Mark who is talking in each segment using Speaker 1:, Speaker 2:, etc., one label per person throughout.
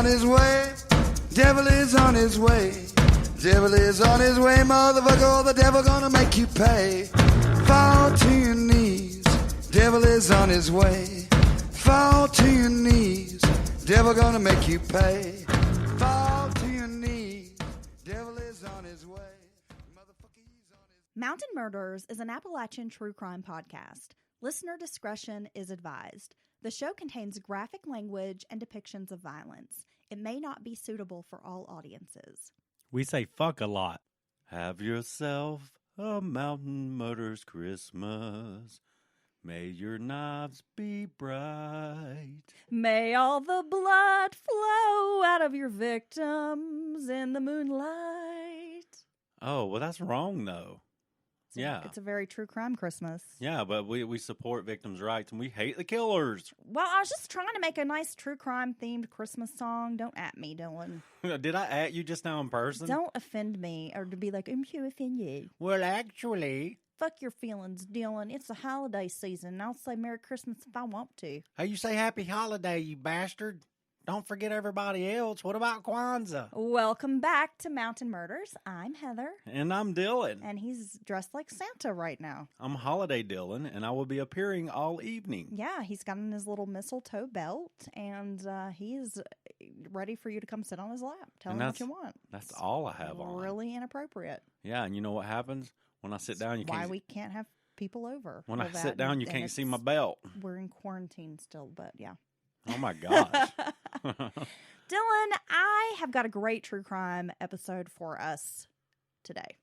Speaker 1: on his way. Devil is on his way. Devil is on his way, motherfucker. The devil gonna make you pay. Fall to your knees. Devil is on his way. Fall to your knees. Devil gonna make you pay. Fall to your knees. Devil is on his way. Motherfucker, he's on his...
Speaker 2: Mountain Murders is an Appalachian true crime podcast. Listener discretion is advised. The show contains graphic language and depictions of violence. It may not be suitable for all audiences.
Speaker 3: We say fuck a lot. Have yourself a Mountain Murders Christmas. May your knives be bright.
Speaker 2: May all the blood flow out of your victims in the moonlight.
Speaker 3: Oh, well, that's wrong, though.
Speaker 2: It's a very true crime Christmas.
Speaker 3: Yeah, but we support victims' rights and we hate the killers.
Speaker 2: Well, I was just trying to make a nice true crime themed Christmas song. Don't at me, Dylan.
Speaker 3: Did I at you just now in person?
Speaker 2: Don't offend me or to be like, I'm here to offend you.
Speaker 3: Well, actually...
Speaker 2: Fuck your feelings, Dylan. It's the holiday season. I'll say Merry Christmas if I want to.
Speaker 3: Hey, you say Happy Holiday, you bastard. Don't forget everybody else. What about Kwanzaa?
Speaker 2: Welcome back to Mountain Murders. I'm Heather.
Speaker 3: And I'm Dylan.
Speaker 2: And he's dressed like Santa right now.
Speaker 3: I'm Holiday Dylan, and I will be appearing all evening.
Speaker 2: Yeah, he's got on his little mistletoe belt, and he's ready for you to come sit on his lap. Tell him what you want.
Speaker 3: That's all I have on.
Speaker 2: Really inappropriate.
Speaker 3: Yeah, and you know what happens? When I sit down, you can't...
Speaker 2: Why we can't have people over.
Speaker 3: When I sit down, you can't see my belt.
Speaker 2: We're in quarantine still, but yeah.
Speaker 3: Oh, my gosh.
Speaker 2: Dylan, I have got a great true crime episode for us today.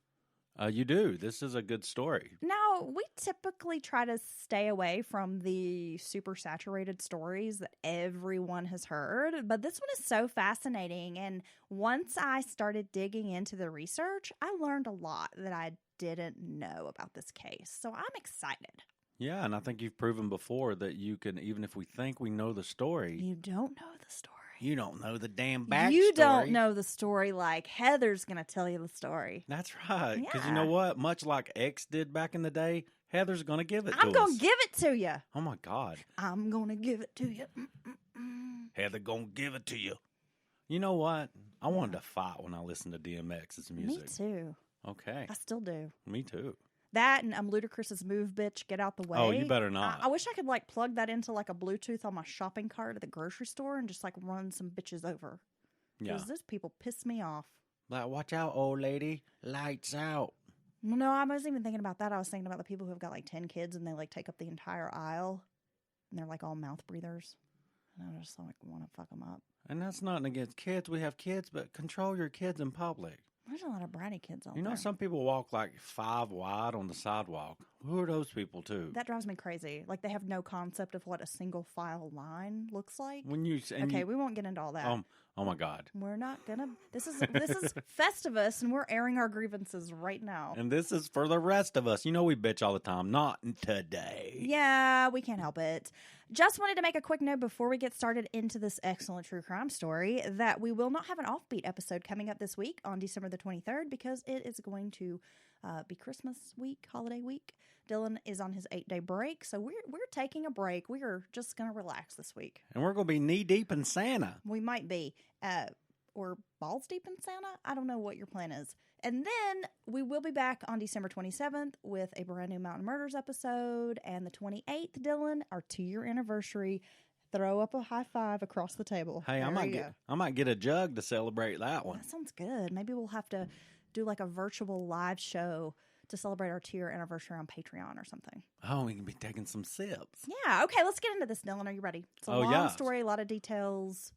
Speaker 3: You do. This is a good story.
Speaker 2: Now, we typically try to stay away from the super saturated stories that everyone has heard, but this one is so fascinating. And once I started digging into the research, I learned a lot that I didn't know about this case. So I'm excited.
Speaker 3: Yeah, and I think you've proven before that you can, even if we think we know the story...
Speaker 2: You don't know the story.
Speaker 3: You don't know the damn backstory.
Speaker 2: You don't know the story like Heather's going to tell you the story.
Speaker 3: That's right. Because
Speaker 2: Yeah.
Speaker 3: you know what? Much like X did back in the day, Heather's going to give it to us.
Speaker 2: I'm going to give it to you.
Speaker 3: Oh, my God.
Speaker 2: I'm going to give it to you.
Speaker 3: Heather going to give it to you. You know what? I wanted to fight when I listened to DMX's music.
Speaker 2: Me too.
Speaker 3: Okay.
Speaker 2: I still do.
Speaker 3: Me too.
Speaker 2: That and Ludacris's Move Bitch, Get Out the Way.
Speaker 3: Oh, you better not.
Speaker 2: I wish I could like plug that into like a Bluetooth on my shopping cart at the grocery store and just like run some bitches over.
Speaker 3: Yeah.
Speaker 2: Because those people piss me off.
Speaker 3: Like, watch out, old lady. Lights out.
Speaker 2: No, I wasn't even thinking about that. I was thinking about the people who have got like 10 kids and they like take up the entire aisle. And they're like all mouth breathers. And I just like want to fuck them up.
Speaker 3: And that's nothing against kids. We have kids, but control your kids in public.
Speaker 2: There's a lot of bratty kids out there.
Speaker 3: You know, some people walk like 5 wide on the sidewalk. Who are those people, too?
Speaker 2: That drives me crazy. Like, they have no concept of what a single file line looks like.
Speaker 3: When you
Speaker 2: Okay, we won't get into all that.
Speaker 3: Oh my God.
Speaker 2: We're not gonna. This is Festivus, and we're airing our grievances right now.
Speaker 3: And this is for the rest of us. You know we bitch all the time. Not today.
Speaker 2: Yeah, we can't help it. Just wanted to make a quick note before we get started into this excellent true crime story that we will not have an offbeat episode coming up this week on December the 23rd because it is going to be Christmas week, holiday week. Dylan is on his 8-day break, so we're taking a break. We are just going to relax this week.
Speaker 3: And we're going to be knee-deep in Santa.
Speaker 2: We might be. Or balls deep in Santa. I don't know what your plan is. And then we will be back on December 27th with a brand new Mountain Murders episode. And the 28th, Dylan, our 2-year anniversary. Throw up a high five across the table.
Speaker 3: Hey, I might get a jug to celebrate that one.
Speaker 2: That sounds good. Maybe we'll have to do like a virtual live show to celebrate our 2-year anniversary on Patreon or something.
Speaker 3: Oh, we can be taking some sips.
Speaker 2: Yeah. Okay, let's get into this, Dylan. Are you ready? It's a long story, a lot of details.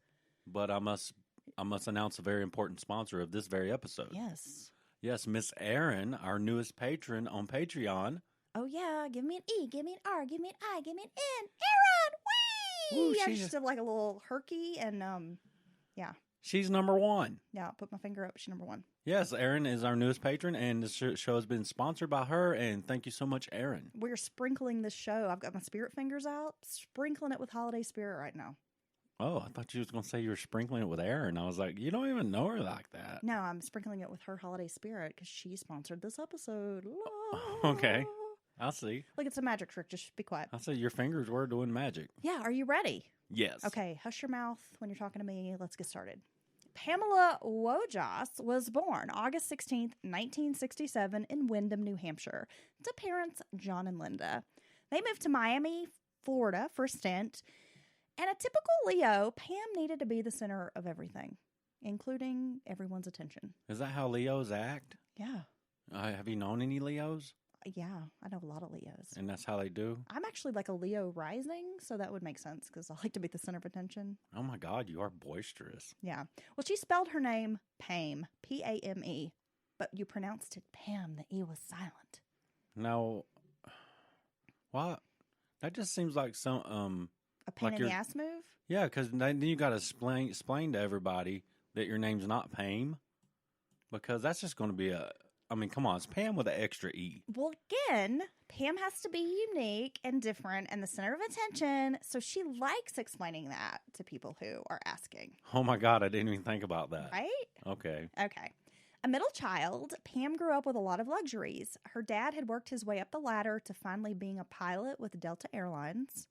Speaker 3: But I must announce a very important sponsor of this very episode. Yes, Miss Erin, our newest patron on Patreon.
Speaker 2: Oh yeah, give me an E, give me an R, give me an I, give me an N. Erin, whee!
Speaker 3: Ooh,
Speaker 2: Yeah,
Speaker 3: she's
Speaker 2: just like a little herky and yeah.
Speaker 3: She's number 1.
Speaker 2: Yeah, I'll put my finger up. She's number 1.
Speaker 3: Yes, Erin is our newest patron, and this show has been sponsored by her, and thank you so much, Erin.
Speaker 2: We're sprinkling this show. I've got my spirit fingers out, sprinkling it with holiday spirit right now.
Speaker 3: Oh, I thought you was going to say you were sprinkling it with Erin. I was like, you don't even know her like that.
Speaker 2: No, I'm sprinkling it with her holiday spirit because she sponsored this episode.
Speaker 3: Okay, I'll see.
Speaker 2: Look, it's a magic trick. Just be quiet.
Speaker 3: I said your fingers were doing magic.
Speaker 2: Yeah, are you ready?
Speaker 3: Yes.
Speaker 2: Okay, hush your mouth when you're talking to me. Let's get started. Pamela Wojas was born August 16th, 1967 in Windham, New Hampshire, to parents John and Linda. They moved to Miami, Florida for a stint. And a typical Leo, Pam needed to be the center of everything, including everyone's attention.
Speaker 3: Is that how Leos act?
Speaker 2: Yeah.
Speaker 3: Have you known any Leos?
Speaker 2: Yeah, I know a lot of Leos.
Speaker 3: And that's how they do?
Speaker 2: I'm actually like a Leo rising, so that would make sense because I like to be the center of attention.
Speaker 3: Oh my God, you are boisterous.
Speaker 2: Yeah. Well, she spelled her name Pame, P-A-M-E, but you pronounced it Pam. The E was silent.
Speaker 3: No. What? That just seems like some,
Speaker 2: A pain
Speaker 3: like
Speaker 2: in the
Speaker 3: you're-
Speaker 2: ass move?
Speaker 3: yeah, because then you got to explain to everybody that your name's not Pam. Because that's just going to be come on, it's Pam with an extra E.
Speaker 2: Well, again, Pam has to be unique and different and the center of attention, so she likes explaining that to people who are asking.
Speaker 3: Oh my God, I didn't even think about that.
Speaker 2: Right?
Speaker 3: Okay.
Speaker 2: Okay. A middle child, Pam grew up with a lot of luxuries. Her dad had worked his way up the ladder to finally being a pilot with Delta Airlines.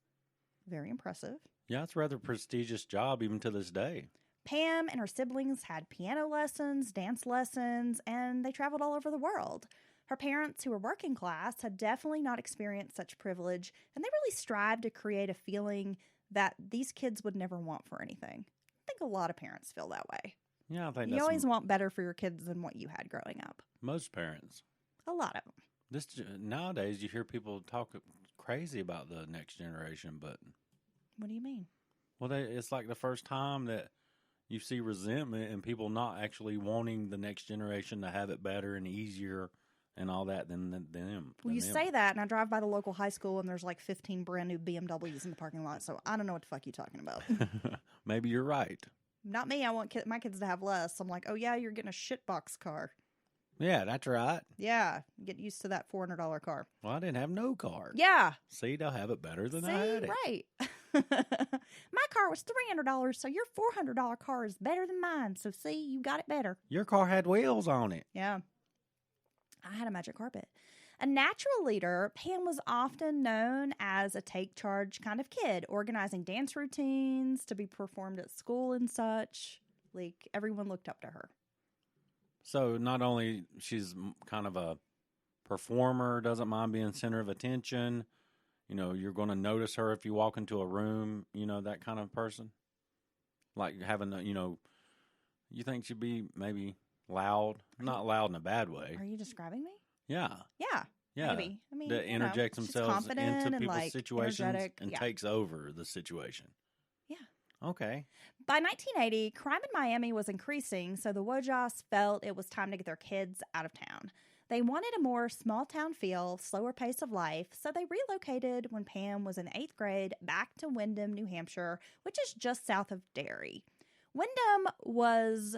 Speaker 2: Very impressive.
Speaker 3: Yeah, it's a rather prestigious job even to this day.
Speaker 2: Pam and her siblings had piano lessons, dance lessons, and they traveled all over the world. Her parents, who were working class, had definitely not experienced such privilege, and they really strived to create a feeling that these kids would never want for anything. I think a lot of parents feel that way.
Speaker 3: Yeah, I think
Speaker 2: You
Speaker 3: that's
Speaker 2: always want better for your kids than what you had growing up.
Speaker 3: most parents.
Speaker 2: A lot of them.
Speaker 3: Nowadays, you hear people talk crazy about the next generation, but
Speaker 2: What do you mean?
Speaker 3: well, it's like the first time that you see resentment and people not actually wanting the next generation to have it better and easier and all that than them.
Speaker 2: Well, you say that, and I drive by the local high school, and there's like 15 brand new BMWs in the parking lot, so I don't know what the fuck you're talking about.
Speaker 3: Maybe you're right.
Speaker 2: Not me. I want my kids to have less. I'm like, oh, yeah, you're getting a shitbox car.
Speaker 3: Yeah, that's right.
Speaker 2: Yeah, get used to that $400 car.
Speaker 3: Well, I didn't have no car.
Speaker 2: Yeah.
Speaker 3: See, they'll have it better than
Speaker 2: See,
Speaker 3: I had it.
Speaker 2: right. My car was $300, so your $400 car is better than mine. So, see, you got it better.
Speaker 3: Your car had wheels on it.
Speaker 2: Yeah. I had a magic carpet. A natural leader, Pam was often known as a take charge kind of kid, organizing dance routines to be performed at school and such. Like, everyone looked up to her.
Speaker 3: So not only she's kind of a performer, doesn't mind being center of attention. You know, you're going to notice her if you walk into a room, you know, that kind of person. Like having, you think she'd be maybe loud, not loud in a bad way.
Speaker 2: Are you describing me?
Speaker 3: Yeah.
Speaker 2: Yeah.
Speaker 3: Yeah.
Speaker 2: Maybe. I mean,
Speaker 3: That interjects
Speaker 2: she's
Speaker 3: themselves
Speaker 2: confident
Speaker 3: into
Speaker 2: and,
Speaker 3: people's situations
Speaker 2: energetic.
Speaker 3: and
Speaker 2: Yeah.
Speaker 3: takes over the situation.
Speaker 2: Yeah.
Speaker 3: Okay.
Speaker 2: By 1980, crime in Miami was increasing, so the Wojas felt it was time to get their kids out of town. They wanted a more small-town feel, slower pace of life, so they relocated when Pam was in 8th grade back to Windham, New Hampshire, which is just south of Derry. Windham was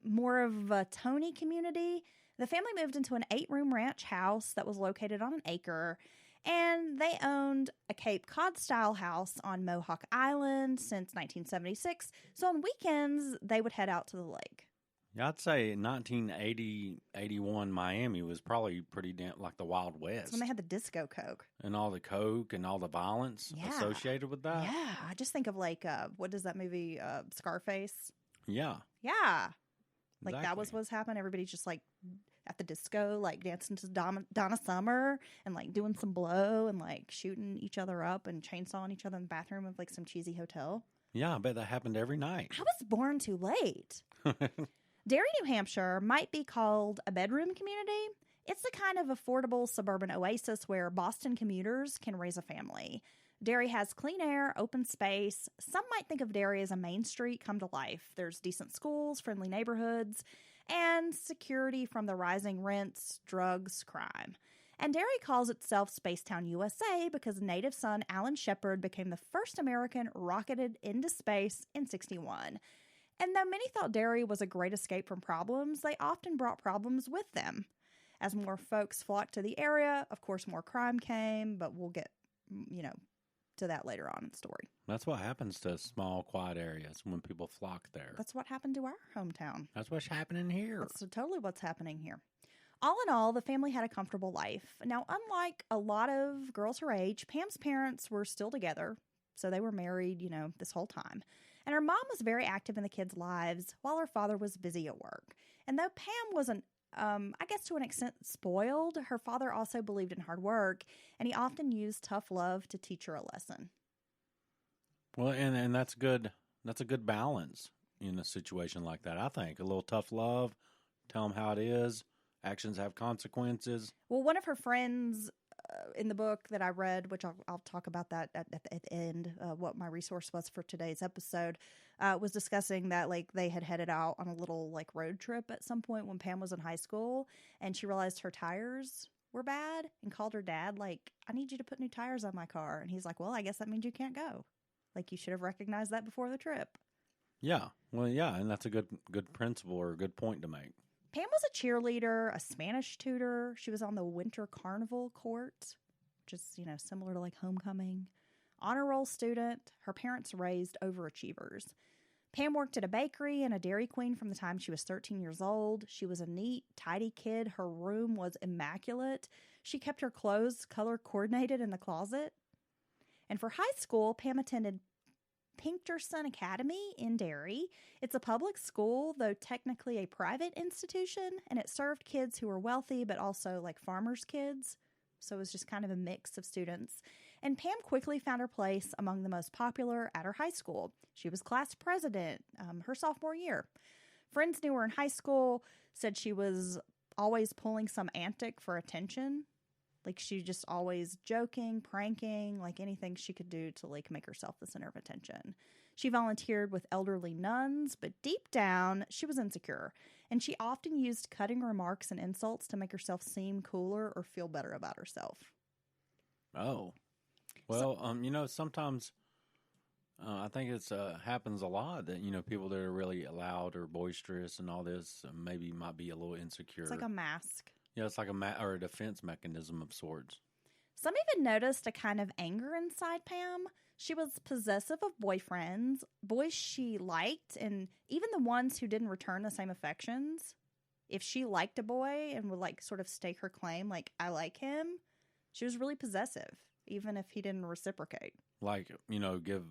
Speaker 2: more of a Tony community. The family moved into an 8-room ranch house that was located on an acre, and they owned a Cape Cod-style house on Mohawk Island since 1976, so on weekends, they would head out to the lake.
Speaker 3: Yeah, I'd say 1980, 81 Miami was probably pretty like the Wild West.
Speaker 2: That's when they had the disco coke.
Speaker 3: And all the coke and all the violence
Speaker 2: Yeah.
Speaker 3: associated with that.
Speaker 2: Yeah, I just think of like, what is that movie, Scarface?
Speaker 3: Yeah.
Speaker 2: Yeah. Like that was
Speaker 3: Exactly.
Speaker 2: what's happening. Everybody's just like at the disco, like dancing to Donna Summer and like doing some blow and like shooting each other up and chainsawing each other in the bathroom of like some cheesy hotel.
Speaker 3: Yeah, I bet that happened every night.
Speaker 2: I was born too late. Derry, New Hampshire might be called a bedroom community. It's the kind of affordable suburban oasis where Boston commuters can raise a family. Derry has clean air, open space. Some might think of Derry as a main street come to life. There's decent schools, friendly neighborhoods, and security from the rising rents, drugs, crime. And Derry calls itself Spacetown, USA because native son Alan Shepard became the first American rocketed into space in '61. And though many thought Derry was a great escape from problems, they often brought problems with them. As more folks flocked to the area, of course, more crime came, but we'll get, to that later on in the story.
Speaker 3: That's what happens to small, quiet areas when people flock there.
Speaker 2: That's what happened to our hometown.
Speaker 3: That's what's happening here.
Speaker 2: That's totally what's happening here. All in all, the family had a comfortable life. Now, unlike a lot of girls her age, Pam's parents were still together, So they were married, this whole time. And her mom was very active in the kids' lives while her father was busy at work. And though Pam wasn't, I guess to an extent, spoiled, her father also believed in hard work, and he often used tough love to teach her a lesson.
Speaker 3: Well, and that's good. That's a good balance in a situation like that, I think. A little tough love, tell them how it is. Actions have consequences.
Speaker 2: Well, one of her friends in the book that I read, which I'll talk about that at the end, what my resource was for today's episode, was discussing that they had headed out on a little road trip at some point when Pam was in high school, and she realized her tires were bad and called her dad I need you to put new tires on my car. And he's like, well, I guess that means you can't go. You should have recognized that before the trip.
Speaker 3: Yeah. Well, yeah, and that's a good principle or a good point to make.
Speaker 2: Pam was a cheerleader, a Spanish tutor. She was on the Winter Carnival court, which is, similar to homecoming. Honor roll student. Her parents raised overachievers. Pam worked at a bakery and a Dairy Queen from the time she was 13 years old. She was a neat, tidy kid. Her room was immaculate. She kept her clothes color coordinated in the closet. And for high school, Pam attended Pinkerton Academy in Derry. It's a public school, though technically a private institution, and it served kids who were wealthy, but also farmers' kids. So it was just kind of a mix of students. And Pam quickly found her place among the most popular at her high school. She was class president her sophomore year. Friends knew her in high school, said she was always pulling some antic for attention. She just always joking, pranking, anything she could do to make herself the center of attention. She volunteered with elderly nuns, but deep down, she was insecure. And she often used cutting remarks and insults to make herself seem cooler or feel better about herself.
Speaker 3: Oh. Well, sometimes I think it's happens a lot that, people that are really loud or boisterous and all this maybe might be a little insecure.
Speaker 2: It's like a mask.
Speaker 3: Yeah, it's like a defense mechanism of sorts.
Speaker 2: Some even noticed a kind of anger inside Pam. She was possessive of boyfriends, boys she liked, and even the ones who didn't return the same affections. If she liked a boy and would sort of stake her claim, I like him, she was really possessive, even if he didn't reciprocate.
Speaker 3: Give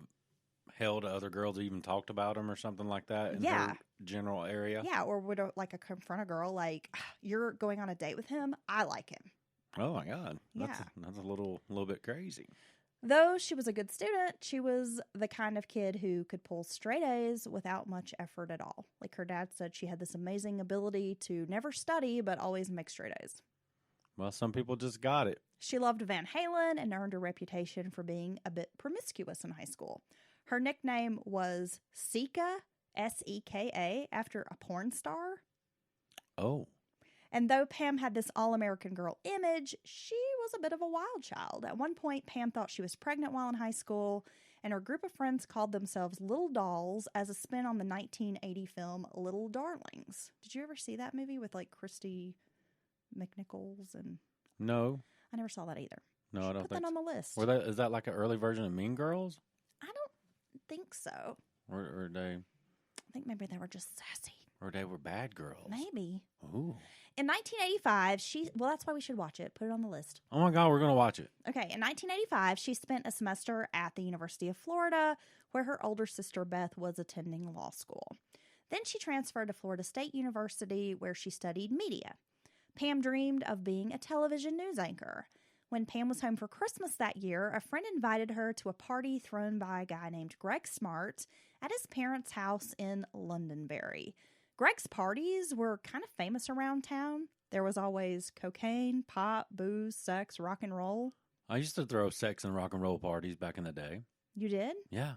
Speaker 3: hell to other girls that even talked about him or something like that in
Speaker 2: Yeah.
Speaker 3: her general area.
Speaker 2: Yeah, or would confront a girl you're going on a date with him, I like him.
Speaker 3: Oh my God.
Speaker 2: Yeah.
Speaker 3: That's a little bit crazy.
Speaker 2: Though she was a good student, she was the kind of kid who could pull straight A's without much effort at all. Her dad said she had this amazing ability to never study, but always make straight A's.
Speaker 3: Well, some people just got it.
Speaker 2: She loved Van Halen and earned a reputation for being a bit promiscuous in high school. Her nickname was Seka, Seka, after a porn star.
Speaker 3: Oh.
Speaker 2: And though Pam had this all-American girl image, she was a bit of a wild child. At one point, Pam thought she was pregnant while in high school, and her group of friends called themselves Little Dolls as a spin on the 1980 film Little Darlings. Did you ever see that movie with Christy McNichols? And
Speaker 3: No.
Speaker 2: I never saw that either.
Speaker 3: No, I don't
Speaker 2: put
Speaker 3: think
Speaker 2: that on
Speaker 3: so.
Speaker 2: the list.
Speaker 3: Is that like an early version of Mean Girls?
Speaker 2: I don't think so.
Speaker 3: Or they...
Speaker 2: I think maybe they were just sassy.
Speaker 3: Or they were bad girls.
Speaker 2: Maybe.
Speaker 3: Ooh.
Speaker 2: In 1985, that's why we should watch it. Put it on the list.
Speaker 3: Oh my God, we're going to watch it.
Speaker 2: Okay, in 1985, she spent a semester at the University of Florida, where her older sister Beth was attending law school. Then she transferred to Florida State University, where she studied media. Pam dreamed of being a television news anchor. When Pam was home for Christmas that year, a friend invited her to a party thrown by a guy named Gregg Smart at his parents' house in Londonderry. Gregg's parties were kind of famous around town. There was always cocaine, pot, booze, sex, rock and roll.
Speaker 3: I used to throw sex and rock and roll parties back in the day.
Speaker 2: You did?
Speaker 3: Yeah.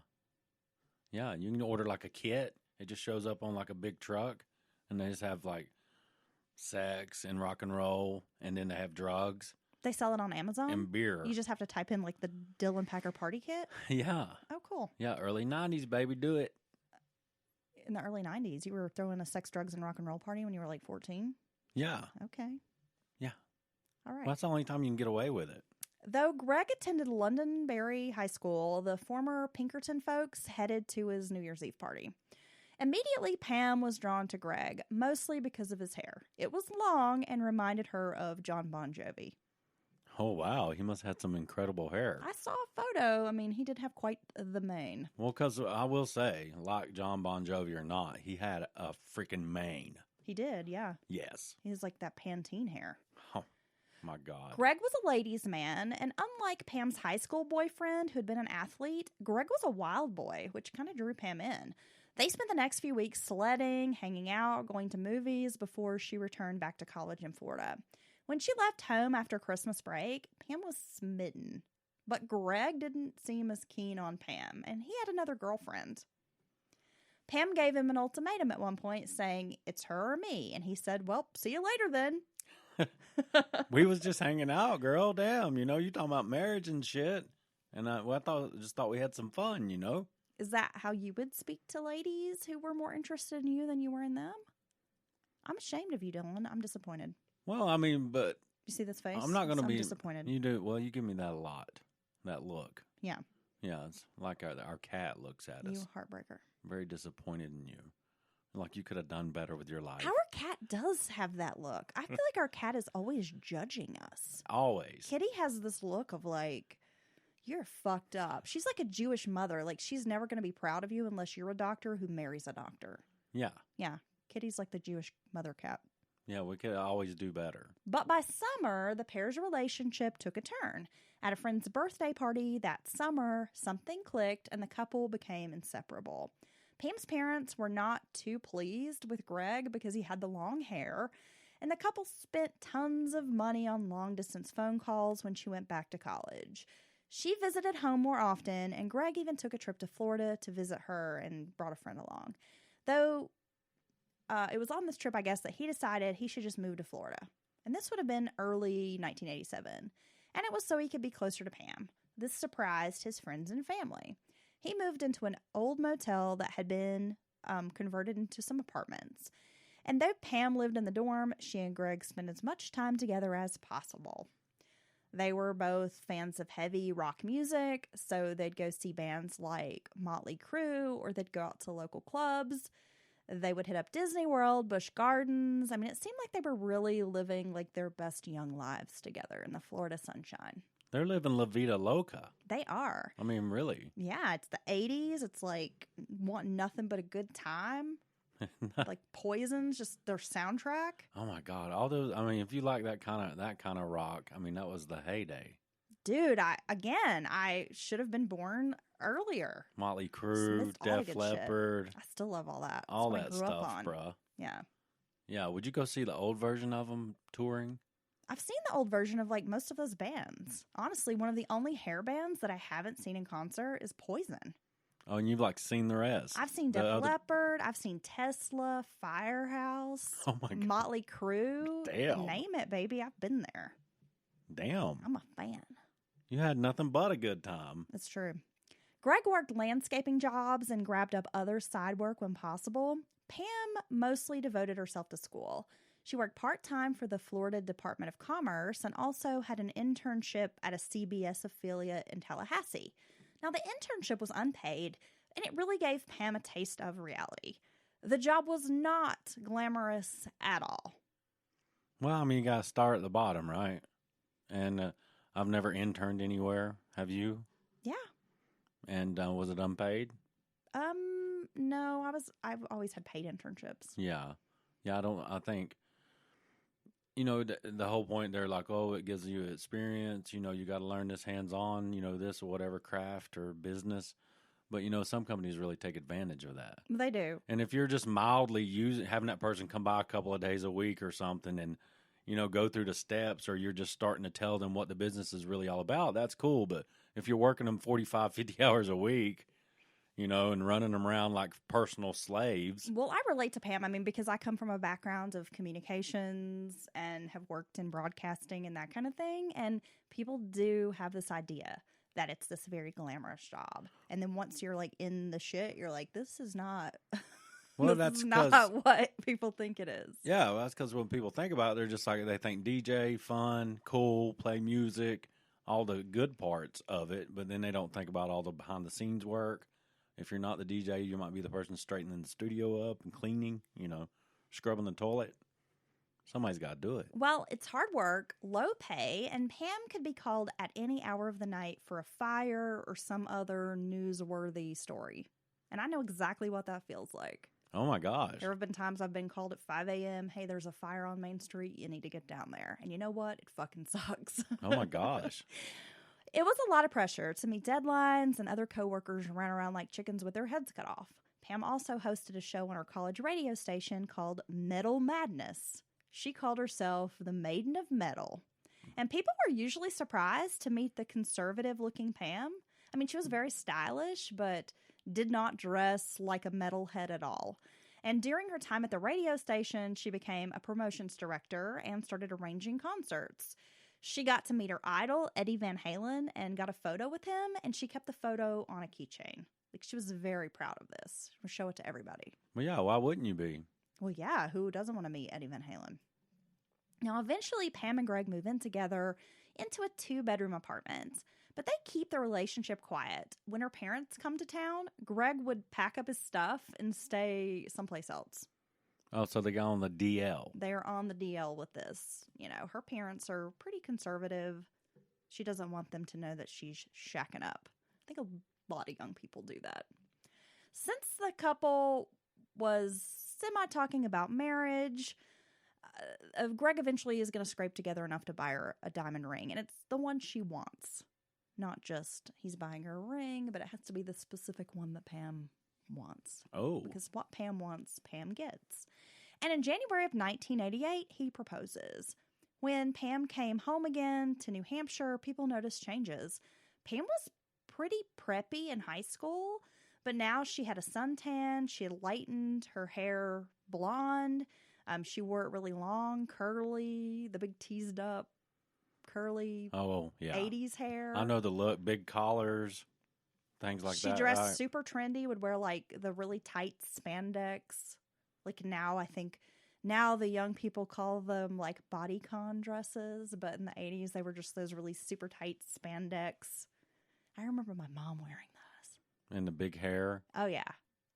Speaker 3: Yeah, you can order a kit. It just shows up on a big truck, and they just have sex and rock and roll, and then they have drugs.
Speaker 2: They sell it on Amazon?
Speaker 3: And beer.
Speaker 2: You just have to type in the Dylan Packer party kit?
Speaker 3: Yeah.
Speaker 2: Oh, cool.
Speaker 3: Yeah, early 90s, baby, do it.
Speaker 2: In the early 90s, you were throwing a sex, drugs, and rock and roll party when you were 14?
Speaker 3: Yeah.
Speaker 2: Okay.
Speaker 3: Yeah.
Speaker 2: All right.
Speaker 3: Well, that's the only time you can get away with it.
Speaker 2: Though Gregg attended Londonderry High School, the former Pinkerton folks headed to his New Year's Eve party. Immediately, Pam was drawn to Gregg, mostly because of his hair. It was long and reminded her of John Bon Jovi.
Speaker 3: Oh, wow. He must have had some incredible hair.
Speaker 2: I saw a photo. I mean, he did have quite the mane.
Speaker 3: Well, because I will say, like John Bon Jovi or not, he had a freaking mane.
Speaker 2: He did, yeah.
Speaker 3: Yes.
Speaker 2: He was like that Pantene hair.
Speaker 3: Oh, my God.
Speaker 2: Gregg was a ladies' man, and unlike Pam's high school boyfriend who had been an athlete, Gregg was a wild boy, which kind of drew Pam in. They spent the next few weeks sledding, hanging out, going to movies before she returned back to college in Florida. When she left home after Christmas break, Pam was smitten. But Gregg didn't seem as keen on Pam, and he had another girlfriend. Pam gave him an ultimatum at one point, saying, "It's her or me." And he said, "Well, see you later then."
Speaker 3: We was just hanging out, girl. Damn, you talking about marriage and shit. And I just thought we had some fun,
Speaker 2: Is that how you would speak to ladies who were more interested in you than you were in them? I'm ashamed of you, Dylan. I'm disappointed.
Speaker 3: Well, I mean, but
Speaker 2: You see this face?
Speaker 3: I'm not going to
Speaker 2: I'm
Speaker 3: be
Speaker 2: disappointed.
Speaker 3: You do well. You give me that a lot. That look.
Speaker 2: Yeah.
Speaker 3: Yeah, it's like our cat looks at us.
Speaker 2: You heartbreaker.
Speaker 3: Very disappointed in you. Like you could have done better with your life.
Speaker 2: Our cat does have that look. I feel like our cat is always judging us.
Speaker 3: Always.
Speaker 2: Kitty has this look of like, you're fucked up. She's like a Jewish mother. Like, she's never going to be proud of you unless you're a doctor who marries a doctor.
Speaker 3: Yeah.
Speaker 2: Yeah. Kitty's like the Jewish mother cat.
Speaker 3: Yeah, we could always do better.
Speaker 2: But by summer, the pair's relationship took a turn. At a friend's birthday party that summer, something clicked and the couple became inseparable. Pam's parents were not too pleased with Gregg because he had the long hair, and the couple spent tons of money on long-distance phone calls when she went back to college. She visited home more often, and Gregg even took a trip to Florida to visit her and brought a friend along. Though it was on this trip, I guess, that he decided he should just move to Florida. And this would have been early 1987. And it was so he could be closer to Pam. This surprised his friends and family. He moved into an old motel that had been converted into some apartments. And though Pam lived in the dorm, she and Gregg spent as much time together as possible. They were both fans of heavy rock music, so they'd go see bands like Motley Crue, or they'd go out to local clubs. They would hit up Disney World, Busch Gardens. I mean, it seemed like they were really living like their best young lives together in the Florida sunshine.
Speaker 3: They're living La Vida Loca.
Speaker 2: They are.
Speaker 3: I mean, really.
Speaker 2: Yeah, it's the 80s. It's like wanting nothing but a good time. Like Poison's just their soundtrack.
Speaker 3: Oh my God. All those, I mean, if you like that kind of rock, I mean, that was the heyday.
Speaker 2: Dude, I should have been born earlier.
Speaker 3: Motley Crue, Def Leppard.
Speaker 2: I still love all that.
Speaker 3: All that stuff, bruh.
Speaker 2: Yeah.
Speaker 3: Yeah. Would you go see the old version of them touring?
Speaker 2: I've seen the old version of like most of those bands. Honestly, one of the only hair bands that I haven't seen in concert is Poison.
Speaker 3: Oh, and you've like seen the rest.
Speaker 2: I've seen Def Leppard. I've seen Tesla, Firehouse,
Speaker 3: oh my God.
Speaker 2: Motley Crue.
Speaker 3: Damn.
Speaker 2: Name it, baby. I've been there.
Speaker 3: Damn.
Speaker 2: I'm a fan.
Speaker 3: You had nothing but a good time.
Speaker 2: That's true. Gregg worked landscaping jobs and grabbed up other side work when possible. Pam mostly devoted herself to school. She worked part-time for the Florida Department of Commerce and also had an internship at a CBS affiliate in Tallahassee. Now, the internship was unpaid, and it really gave Pam a taste of reality. The job was not glamorous at all.
Speaker 3: Well, I mean, you got to start at the bottom, right? And I've never interned anywhere. Have you?
Speaker 2: Yeah.
Speaker 3: And was it unpaid?
Speaker 2: No, I've always had paid internships.
Speaker 3: Yeah. Yeah, I think, the whole point, they're like, oh, it gives you experience. You got to learn this hands-on, this or whatever craft or business. But, some companies really take advantage of that.
Speaker 2: They do.
Speaker 3: And if you're just mildly having that person come by a couple of days a week or something and, go through the steps, or you're just starting to tell them what the business is really all about, that's cool. But if you're working them 45, 50 hours a week, and running them around like personal slaves.
Speaker 2: Well, I relate to Pam. I mean, because I come from a background of communications and have worked in broadcasting and that kind of thing. And people do have this idea that it's this very glamorous job. And then once you're like in the shit, you're like, this is not...
Speaker 3: Well,
Speaker 2: that's not what people think it is.
Speaker 3: Yeah, well, that's because when people think about it, they're just like, they think DJ, fun, cool, play music, all the good parts of it. But then they don't think about all the behind-the-scenes work. If you're not the DJ, you might be the person straightening the studio up and cleaning, scrubbing the toilet. Somebody's got to do it.
Speaker 2: Well, it's hard work, low pay, and Pam could be called at any hour of the night for a fire or some other newsworthy story. And I know exactly what that feels like.
Speaker 3: Oh, my gosh.
Speaker 2: There have been times I've been called at 5 a.m. Hey, there's a fire on Main Street. You need to get down there. And you know what? It fucking sucks.
Speaker 3: Oh, my gosh.
Speaker 2: It was a lot of pressure to meet deadlines, and other coworkers ran around like chickens with their heads cut off. Pam also hosted a show on her college radio station called Metal Madness. She called herself the Maiden of Metal. And people were usually surprised to meet the conservative-looking Pam. I mean, she was very stylish, but did not dress like a metalhead at all. And during her time at the radio station, she became a promotions director and started arranging concerts. She got to meet her idol, Eddie Van Halen, and got a photo with him, and she kept the photo on a keychain. Like, she was very proud of this. She'll show it to everybody.
Speaker 3: Well, yeah, why wouldn't you be?
Speaker 2: Well, yeah, who doesn't want to meet Eddie Van Halen? Now, eventually, Pam and Gregg move in together into a 2-bedroom apartment, but they keep the relationship quiet. When her parents come to town, Gregg would pack up his stuff and stay someplace else.
Speaker 3: Oh, so they got on the DL.
Speaker 2: They're on the DL with this. You know, her parents are pretty conservative. She doesn't want them to know that she's shacking up. I think a lot of young people do that. Since the couple was semi-talking about marriage, Gregg eventually is going to scrape together enough to buy her a diamond ring, and it's the one she wants. Not just he's buying her a ring, but it has to be the specific one that Pam wants.
Speaker 3: Oh.
Speaker 2: Because what Pam wants, Pam gets. And in January of 1988, he proposes. When Pam came home again to New Hampshire, people noticed changes. Pam was pretty preppy in high school, but now she had a suntan. She had lightened her hair blonde. She wore it really long, curly, the big teased up, curly 80s hair.
Speaker 3: I know the look, big collars, things like that.
Speaker 2: She dressed super trendy, would wear like the really tight spandex. Like now, I think now the young people call them like bodycon dresses, but in the 80s, they were just those really super tight spandex. I remember my mom wearing those.
Speaker 3: And the big hair.
Speaker 2: Oh, yeah.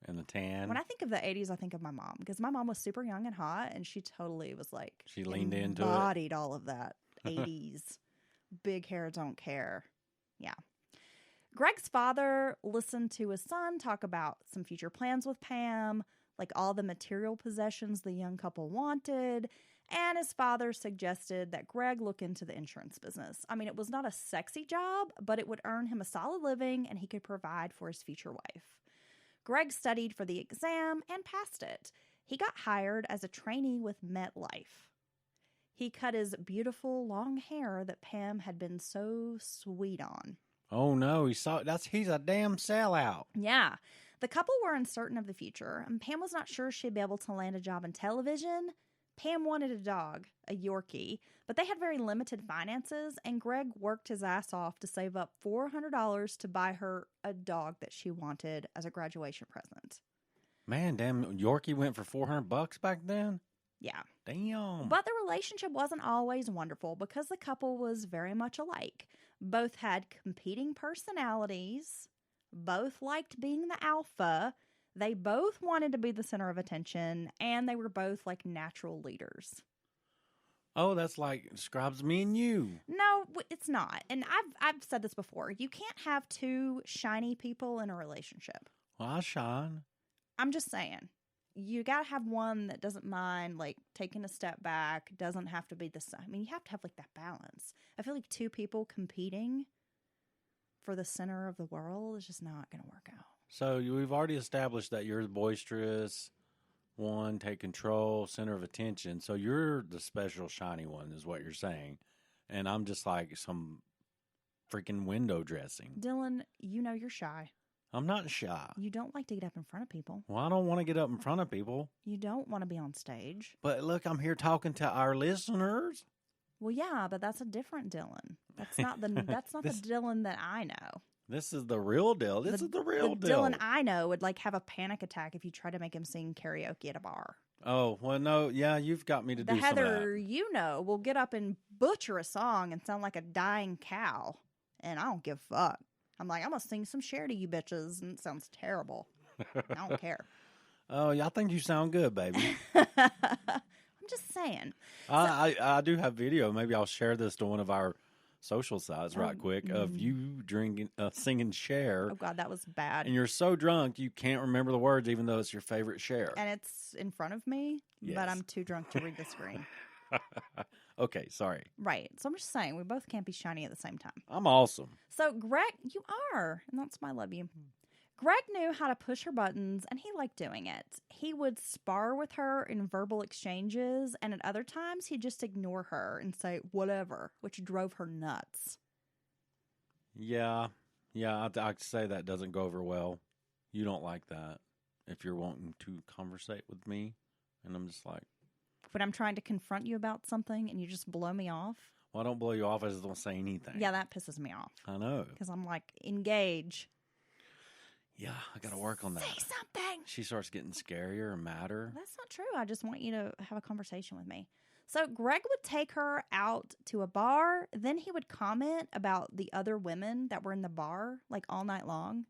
Speaker 3: And the tan.
Speaker 2: When I think of the 80s, I think of my mom because my mom was super young and hot, and she totally was like,
Speaker 3: she leaned into it.
Speaker 2: Embodied all of that 80s. Big hair, don't care. Yeah. Gregg's father listened to his son talk about some future plans with Pam, like all the material possessions the young couple wanted, and his father suggested that Gregg look into the insurance business. I mean, it was not a sexy job, but it would earn him a solid living, and he could provide for his future wife. Gregg studied for the exam and passed it. He got hired as a trainee with MetLife. He cut his beautiful long hair that Pam had been so sweet on.
Speaker 3: Oh no, he's a damn sellout.
Speaker 2: Yeah. The couple were uncertain of the future, and Pam was not sure she'd be able to land a job in television. Pam wanted a dog, a Yorkie, but they had very limited finances, and Gregg worked his ass off to save up $400 to buy her a dog that she wanted as a graduation present.
Speaker 3: Man, damn, Yorkie went for $400 back then?
Speaker 2: Yeah.
Speaker 3: Damn.
Speaker 2: But the relationship wasn't always wonderful because the couple was very much alike. Both had competing personalities. Both liked being the alpha. They both wanted to be the center of attention, and they were both like natural leaders.
Speaker 3: Oh, that's like describes me and you.
Speaker 2: No, it's not. And I've said this before. You can't have two shiny people in a relationship.
Speaker 3: Well, I shine.
Speaker 2: I'm just saying. You got to have one that doesn't mind like taking a step back, doesn't have to be the same. I mean, you have to have like that balance. I feel like two people competing for the center of the world is just not going to work out.
Speaker 3: So we've already established that you're the boisterous one, take control, center of attention. So you're the special shiny one is what you're saying. And I'm just like some freaking window dressing.
Speaker 2: Dylan, you know you're shy.
Speaker 3: I'm not shy.
Speaker 2: You don't like to get up in front of people.
Speaker 3: Well, I don't want to get up in front of people.
Speaker 2: You don't want to be on stage.
Speaker 3: But look, I'm here talking to our listeners.
Speaker 2: Well, yeah, but that's a different Dylan. That's not the Dylan that I know.
Speaker 3: This is the real deal. This is the real deal.
Speaker 2: Dylan I know would like have a panic attack if you try to make him sing karaoke at a bar.
Speaker 3: Oh, well, no, yeah, you've got me to do some of that.
Speaker 2: The Heather, you know, will get up and butcher a song and sound like a dying cow. And I don't give a fuck. I'm like, I'm going to sing some Cher to you bitches. And it sounds terrible. I don't care.
Speaker 3: Oh, yeah, I think you sound good, baby.
Speaker 2: I I'm just saying.
Speaker 3: I do have video. Maybe I'll share this to one of our social sites right quick of you drinking, singing Cher.
Speaker 2: Oh, God, that was bad.
Speaker 3: And you're so drunk you can't remember the words even though it's your favorite Cher.
Speaker 2: And it's in front of me,
Speaker 3: Yes.
Speaker 2: but I'm too drunk to read the screen.
Speaker 3: Okay, sorry.
Speaker 2: Right. So I'm just saying, we both can't be shiny at the same time.
Speaker 3: I'm awesome.
Speaker 2: So Gregg, you are, and that's why I love you. Gregg knew how to push her buttons, and he liked doing it. He would spar with her in verbal exchanges, and at other times, he'd just ignore her and say, whatever, which drove her nuts.
Speaker 3: Yeah, I'd say that doesn't go over well. You don't like that if you're wanting to conversate with me, and I'm just like...
Speaker 2: When I'm trying to confront you about something, and you just blow me off.
Speaker 3: Well, I don't blow you off, I just don't say anything.
Speaker 2: Yeah, that pisses me off.
Speaker 3: I know.
Speaker 2: Because I'm like, engage.
Speaker 3: Yeah, I got to work on that.
Speaker 2: Say something.
Speaker 3: She starts getting scarier and madder.
Speaker 2: That's not true. I just want you to have a conversation with me. So Gregg would take her out to a bar. Then he would comment about the other women that were in the bar, like all night long.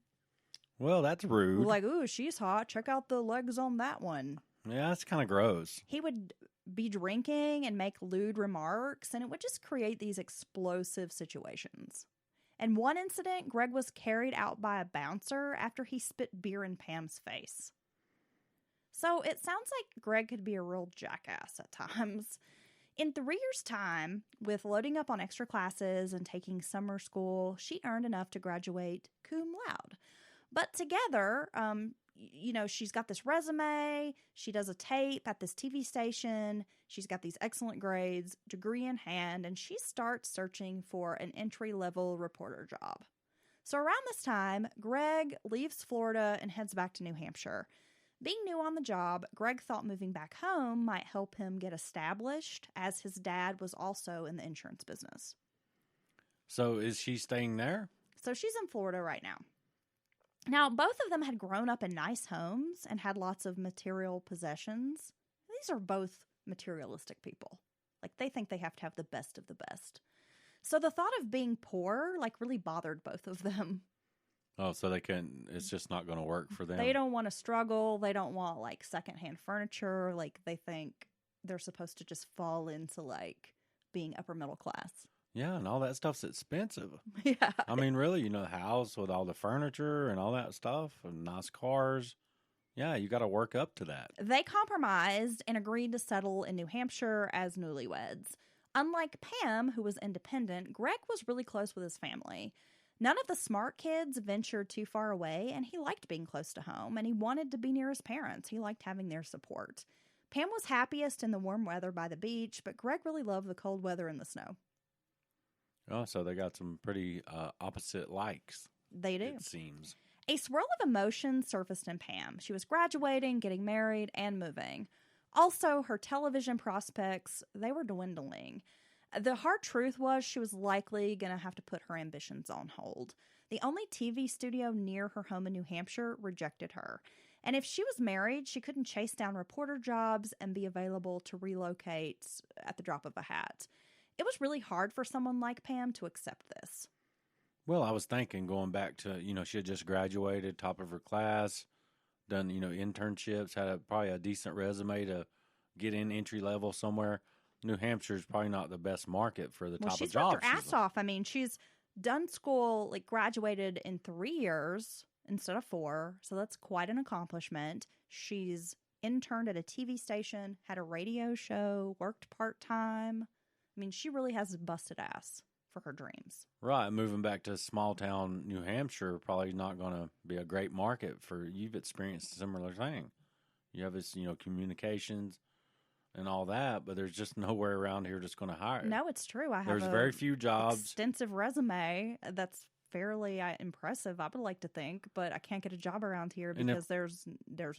Speaker 3: Well, that's rude.
Speaker 2: Like, ooh, she's hot. Check out the legs on that one.
Speaker 3: Yeah, that's kind of gross.
Speaker 2: He would be drinking and make lewd remarks, and it would just create these explosive situations. In one incident, Gregg was carried out by a bouncer after he spit beer in Pam's face. So it sounds like Gregg could be a real jackass at times. In 3 years' time, with loading up on extra classes and taking summer school, she earned enough to graduate cum laude. But together, she's got this resume, she does a tape at this TV station, she's got these excellent grades, degree in hand, and she starts searching for an entry-level reporter job. So around this time, Gregg leaves Florida and heads back to New Hampshire. Being new on the job, Gregg thought moving back home might help him get established, as his dad was also in the insurance business.
Speaker 3: So is she staying there?
Speaker 2: So she's in Florida right now. Now, both of them had grown up in nice homes and had lots of material possessions. These are both materialistic people. Like, they think they have to have the best of the best. So the thought of being poor, really bothered both of them.
Speaker 3: Oh, so it's just not going to work for them.
Speaker 2: They don't want to struggle. They don't want, secondhand furniture. They think they're supposed to just fall into, being upper middle class.
Speaker 3: Yeah, and all that stuff's expensive.
Speaker 2: Yeah.
Speaker 3: I mean, really, the house with all the furniture and all that stuff and nice cars. Yeah, you got to work up to that.
Speaker 2: They compromised and agreed to settle in New Hampshire as newlyweds. Unlike Pam, who was independent, Gregg was really close with his family. None of the Smart kids ventured too far away, and he liked being close to home, and he wanted to be near his parents. He liked having their support. Pam was happiest in the warm weather by the beach, but Gregg really loved the cold weather and the snow.
Speaker 3: Oh, so they got some pretty opposite likes.
Speaker 2: They do.
Speaker 3: It seems.
Speaker 2: A swirl of emotions surfaced in Pam. She was graduating, getting married, and moving. Also, her television prospects, they were dwindling. The hard truth was she was likely going to have to put her ambitions on hold. The only TV studio near her home in New Hampshire rejected her. And if she was married, she couldn't chase down reporter jobs and be available to relocate at the drop of a hat. It was really hard for someone like Pam to accept this.
Speaker 3: Well, I was thinking going back to, she had just graduated, top of her class, done, internships, had probably a decent resume to get in entry level somewhere. New Hampshire is probably not the best market for the type of job
Speaker 2: she's worked her ass off. I mean, she's done school, graduated in 3 years instead of 4. So that's quite an accomplishment. She's interned at a TV station, had a radio show, worked part-time. I mean, she really has busted ass for her dreams.
Speaker 3: Right. Moving back to small town New Hampshire, probably not going to be a great market for, you've experienced a similar thing. You have this, communications and all that, but there's just nowhere around here just going to hire.
Speaker 2: No, it's true.
Speaker 3: There's very few jobs.
Speaker 2: Extensive resume that's fairly impressive, I would like to think, but I can't get a job around here because there's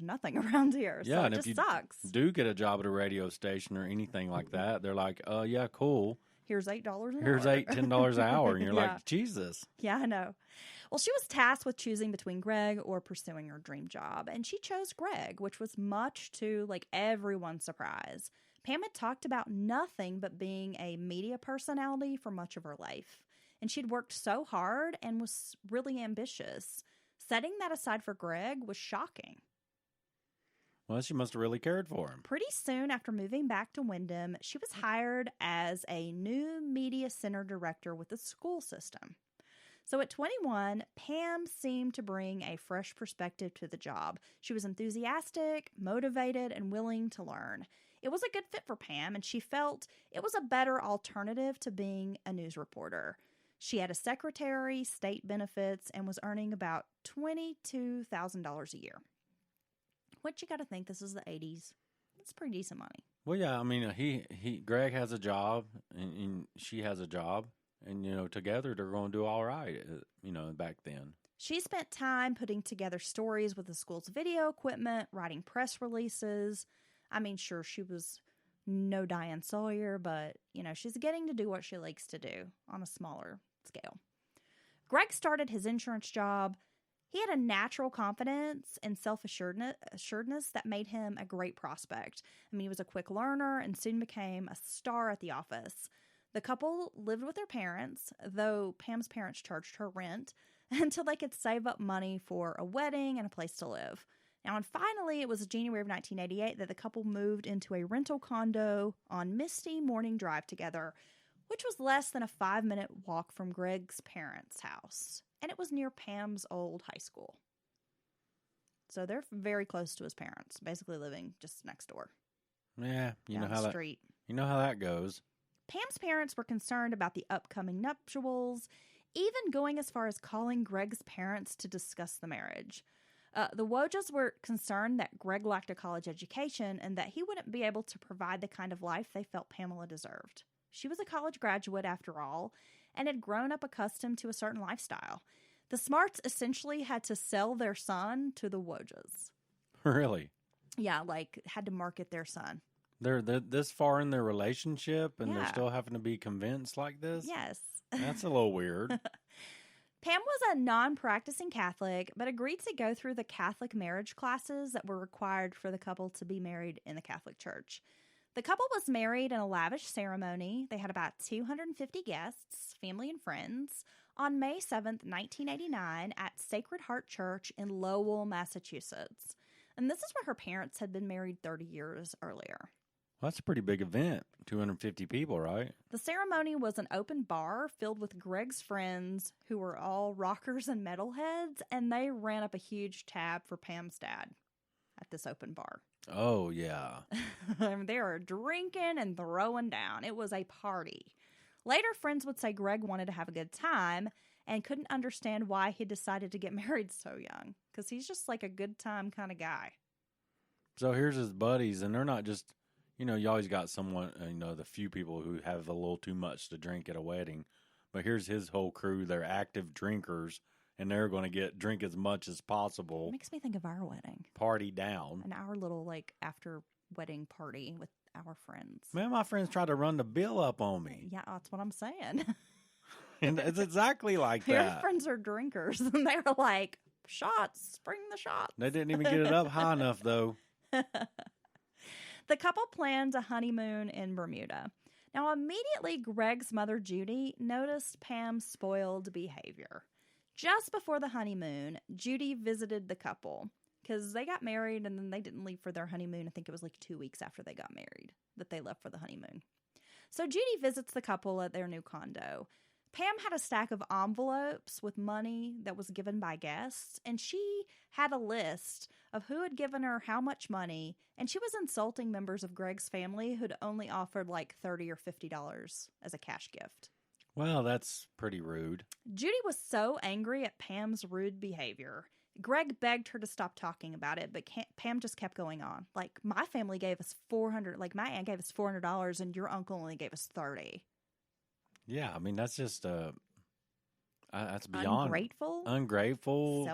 Speaker 2: nothing around here.
Speaker 3: Yeah,
Speaker 2: so
Speaker 3: and
Speaker 2: it
Speaker 3: if
Speaker 2: just
Speaker 3: you
Speaker 2: sucks.
Speaker 3: do get a job at a radio station or anything like that, they're like, yeah, cool.
Speaker 2: Here's $8 an hour.
Speaker 3: Here's $10 an hour. And you're
Speaker 2: Yeah.
Speaker 3: like, Jesus.
Speaker 2: Yeah, I know. Well, she was tasked with choosing between Gregg or pursuing her dream job, and she chose Gregg, which was much to everyone's surprise. Pam had talked about nothing but being a media personality for much of her life, and she'd worked so hard and was really ambitious. Setting that aside for Gregg was shocking.
Speaker 3: Well, she must have really cared for him.
Speaker 2: Pretty soon after moving back to Wyndham, she was hired as a new media center director with the school system. So at 21, Pam seemed to bring a fresh perspective to the job. She was enthusiastic, motivated, and willing to learn. It was a good fit for Pam, and she felt it was a better alternative to being a news reporter. She had a secretary, state benefits, and was earning about $22,000 a year. Which you got to think, this is the 80s. It's pretty decent money.
Speaker 3: Well, yeah, I mean, Gregg has a job, and she has a job, and, together they're going to do all right, back then.
Speaker 2: She spent time putting together stories with the school's video equipment, writing press releases. I mean, sure, she was no Diane Sawyer, but, she's getting to do what she likes to do on a smaller scale. Gregg started his insurance job. He had a natural confidence and self-assuredness that made him a great prospect. I mean, he was a quick learner and soon became a star at the office. The couple lived with their parents, though Pam's parents charged her rent, until they could save up money for a wedding and a place to live. Now, and finally, it was January of 1988 that the couple moved into a rental condo on Misty Morning Drive together, which was less than a 5-minute walk from Gregg's parents' house. And it was near Pam's old high school. So they're very close to his parents, basically living just next door.
Speaker 3: Yeah,
Speaker 2: you know how street.
Speaker 3: You know how that goes.
Speaker 2: Pam's parents were concerned about the upcoming nuptials, even going as far as calling Gregg's parents to discuss the marriage. The Wojas were concerned that Gregg lacked a college education and that he wouldn't be able to provide the kind of life they felt Pamela deserved. She was a college graduate, after all, and had grown up accustomed to a certain lifestyle. The Smarts essentially had to sell their son to the Wojas.
Speaker 3: Really?
Speaker 2: Yeah, had to market their son.
Speaker 3: They're this far in their relationship, and
Speaker 2: Yeah.
Speaker 3: they're still having to be convinced like this?
Speaker 2: Yes.
Speaker 3: That's a little weird.
Speaker 2: Pam was a non-practicing Catholic, but agreed to go through the Catholic marriage classes that were required for the couple to be married in the Catholic Church. The couple was married in a lavish ceremony. They had about 250 guests, family and friends, on May 7th, 1989 at Sacred Heart Church in Lowell, Massachusetts. And this is where her parents had been married 30 years earlier.
Speaker 3: Well, that's a pretty big event. 250 people, right?
Speaker 2: The ceremony was an open bar filled with Gregg's friends who were all rockers and metalheads, and they ran up a huge tab for Pam's dad at this open bar.
Speaker 3: Oh, yeah.
Speaker 2: They were drinking and throwing down. It was a party. Later, friends would say Gregg wanted to have a good time and couldn't understand why he decided to get married so young, because he's just like a good time kind of guy.
Speaker 3: So here's his buddies, and they're not just... you always got someone, the few people who have a little too much to drink at a wedding. But here's his whole crew. They're active drinkers, and they're going to drink as much as possible.
Speaker 2: It makes me think of our wedding.
Speaker 3: Party down.
Speaker 2: And our little, after wedding party with our friends.
Speaker 3: Man, my friends tried to run the bill up on me.
Speaker 2: Yeah, that's what I'm saying.
Speaker 3: And it's exactly like that.
Speaker 2: Your friends are drinkers, and they were like, shots, bring the shots.
Speaker 3: They didn't even get it up high enough, though.
Speaker 2: The couple planned a honeymoon in Bermuda. Now, immediately, Gregg's mother, Judy, noticed Pam's spoiled behavior. Just before the honeymoon, Judy visited the couple because they got married and then they didn't leave for their honeymoon. I think it was 2 weeks after they got married that they left for the honeymoon. So Judy visits the couple at their new condo. Pam had a stack of envelopes with money that was given by guests, and she had a list of who had given her how much money, and she was insulting members of Gregg's family who'd only offered $30 or $50 as a cash gift.
Speaker 3: Well, that's pretty rude.
Speaker 2: Judy was so angry at Pam's rude behavior. Gregg begged her to stop talking about it, but Pam just kept going on. My family gave us $400, my aunt gave us $400, and your uncle only gave us $30.
Speaker 3: Yeah, I mean, that's just, that's beyond.
Speaker 2: Ungrateful.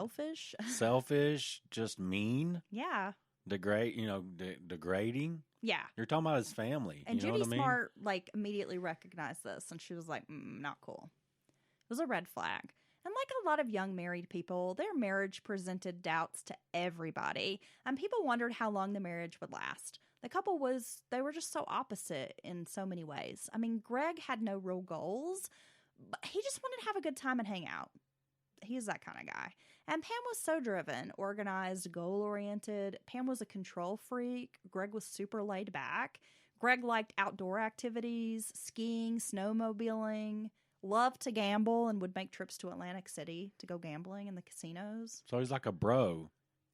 Speaker 3: Selfish, just mean.
Speaker 2: Yeah.
Speaker 3: Degrading.
Speaker 2: Yeah.
Speaker 3: You're talking about his family.
Speaker 2: And
Speaker 3: you know
Speaker 2: Judy
Speaker 3: what I mean?
Speaker 2: Smart, immediately recognized this, and she was like, not cool. It was a red flag. And like a lot of young married people, their marriage presented doubts to everybody, and people wondered how long the marriage would last. The couple they were just so opposite in so many ways. I mean, Gregg had no real goals, but he just wanted to have a good time and hang out. He's that kind of guy. And Pam was so driven, organized, goal-oriented. Pam was a control freak. Gregg was super laid back. Gregg liked outdoor activities, skiing, snowmobiling, loved to gamble, and would make trips to Atlantic City to go gambling in the casinos.
Speaker 3: So he's like a bro.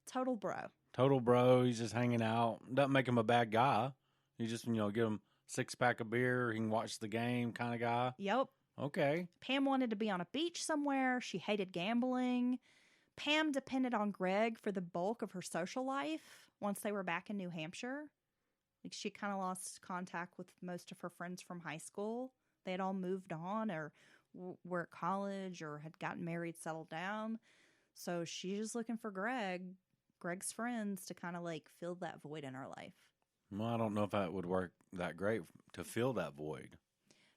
Speaker 2: Total bro.
Speaker 3: Total bro. He's just hanging out. Doesn't make him a bad guy. You just, give him 6-pack of beer. He can watch the game kind of guy.
Speaker 2: Yep.
Speaker 3: Okay.
Speaker 2: Pam wanted to be on a beach somewhere. She hated gambling. Pam depended on Gregg for the bulk of her social life once they were back in New Hampshire. Like, she kind of lost contact with most of her friends from high school. They had all moved on or were at college or had gotten married, settled down. So she's just looking for Gregg's friends, to kind of like fill that void in her life.
Speaker 3: Well, I don't know if that would work that great to fill that void.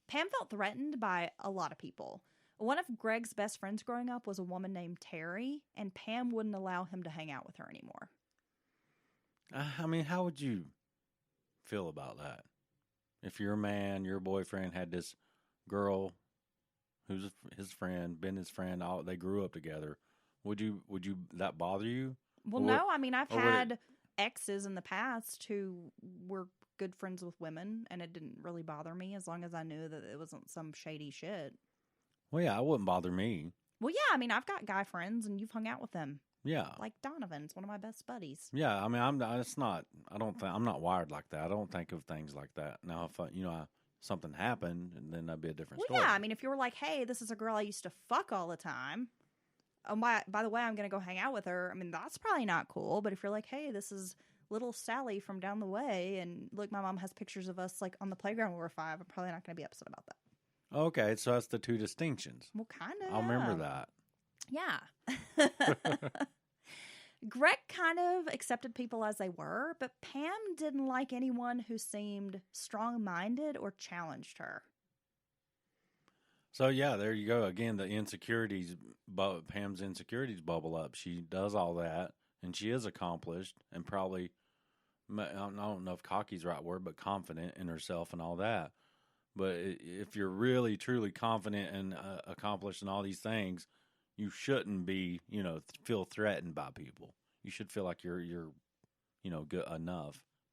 Speaker 2: Pam felt threatened by a lot of people. One of Gregg's best friends growing up was a woman named Terry, and Pam wouldn't allow him to hang out with her anymore.
Speaker 3: I mean, how would you feel about that? If your man, your boyfriend had this girl who's his friend, been his friend, they grew up together, would you that bother you?
Speaker 2: Well, no. I mean, I've had exes in the past who were good friends with women, and it didn't really bother me as long as I knew that it wasn't some shady shit.
Speaker 3: Well, yeah, it wouldn't bother me.
Speaker 2: Well, yeah, I mean, I've got guy friends, and you've hung out with them.
Speaker 3: Yeah.
Speaker 2: Like Donovan's one of my best buddies.
Speaker 3: Yeah, I mean, I'm not wired like that. I don't think of things like that. Now, if something happened, then that'd be a different story.
Speaker 2: Yeah, I mean, if you were like, hey, this is a girl I used to fuck all the time. Oh, by the way, I'm going to go hang out with her. I mean, that's probably not cool. But if you're like, hey, this is little Sally from down the way, and look, my mom has pictures of us like on the playground when we were 5, I'm probably not going to be upset about that.
Speaker 3: Okay, so that's the two distinctions.
Speaker 2: Well, kind of.
Speaker 3: I'll remember that.
Speaker 2: Yeah. Gregg kind of accepted people as they were, but Pam didn't like anyone who seemed strong-minded or challenged her.
Speaker 3: So, yeah, there you go. Again, the insecurities, Pam's insecurities bubble up. She does all that, and she is accomplished and probably, I don't know if cocky's the right word, but confident in herself and all that. But if you're really, truly confident and accomplished in all these things, you shouldn't be, feel threatened by people. You should feel like you're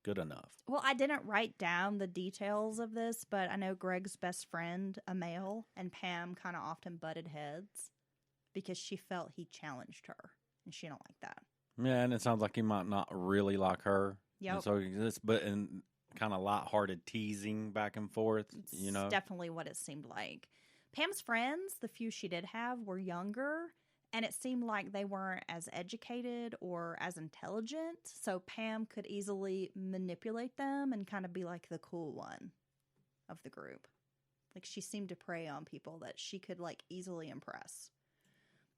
Speaker 3: good enough. Well,
Speaker 2: I didn't write down the details of this, but I know Gregg's best friend, a male, and Pam kind of often butted heads because she felt he challenged her, and she don't like that.
Speaker 3: Yeah, and it sounds like he might not really like her.
Speaker 2: Yep.
Speaker 3: And so kind of lighthearted teasing back and forth,
Speaker 2: It's definitely what it seemed like. Pam's friends, the few she did have, were younger, and it seemed like they weren't as educated or as intelligent, so Pam could easily manipulate them and kind of be like the cool one of the group. Like, she seemed to prey on people that she could, like, easily impress.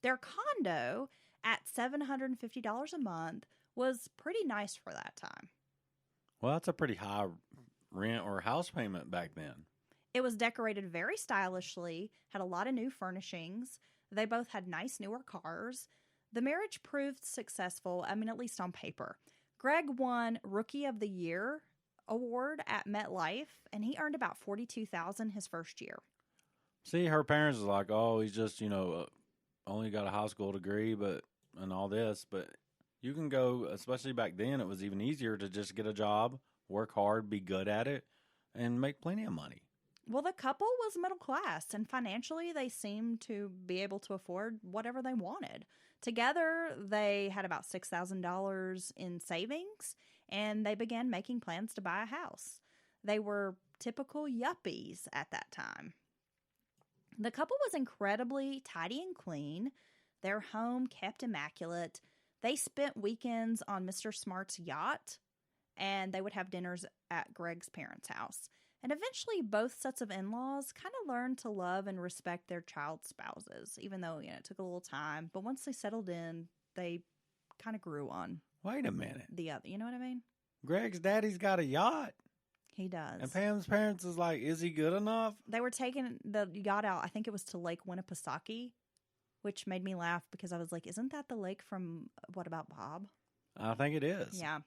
Speaker 2: Their condo at $750 a month was pretty nice for that time.
Speaker 3: Well, that's a pretty high rent or house payment back then.
Speaker 2: It was decorated very stylishly, had a lot of new furnishings. They both had nice newer cars. The marriage proved successful, I mean, at least on paper. Gregg won Rookie of the Year award at MetLife, and he earned about $42,000 his first year.
Speaker 3: See, her parents was like, oh, he's just, only got a high school degree, and all this. But you can go, especially back then, it was even easier to just get a job, work hard, be good at it, and make plenty of money.
Speaker 2: Well, the couple was middle class, and financially they seemed to be able to afford whatever they wanted. Together, they had about $6,000 in savings, and they began making plans to buy a house. They were typical yuppies at that time. The couple was incredibly tidy and clean, their home kept immaculate. They spent weekends on Mr. Smart's yacht, and they would have dinners at Gregg's parents' house. And eventually, both sets of in-laws kind of learned to love and respect their child spouses, even though, it took a little time. But once they settled in, they kind of grew on.
Speaker 3: Wait a minute.
Speaker 2: The other, you know what I mean?
Speaker 3: Gregg's daddy's got a yacht.
Speaker 2: He does.
Speaker 3: And Pam's parents is like, is he good enough?
Speaker 2: They were taking the yacht out, I think it was to Lake Winnipesaukee, which made me laugh because I was like, isn't that the lake from What About Bob?
Speaker 3: I think it is.
Speaker 2: Yeah.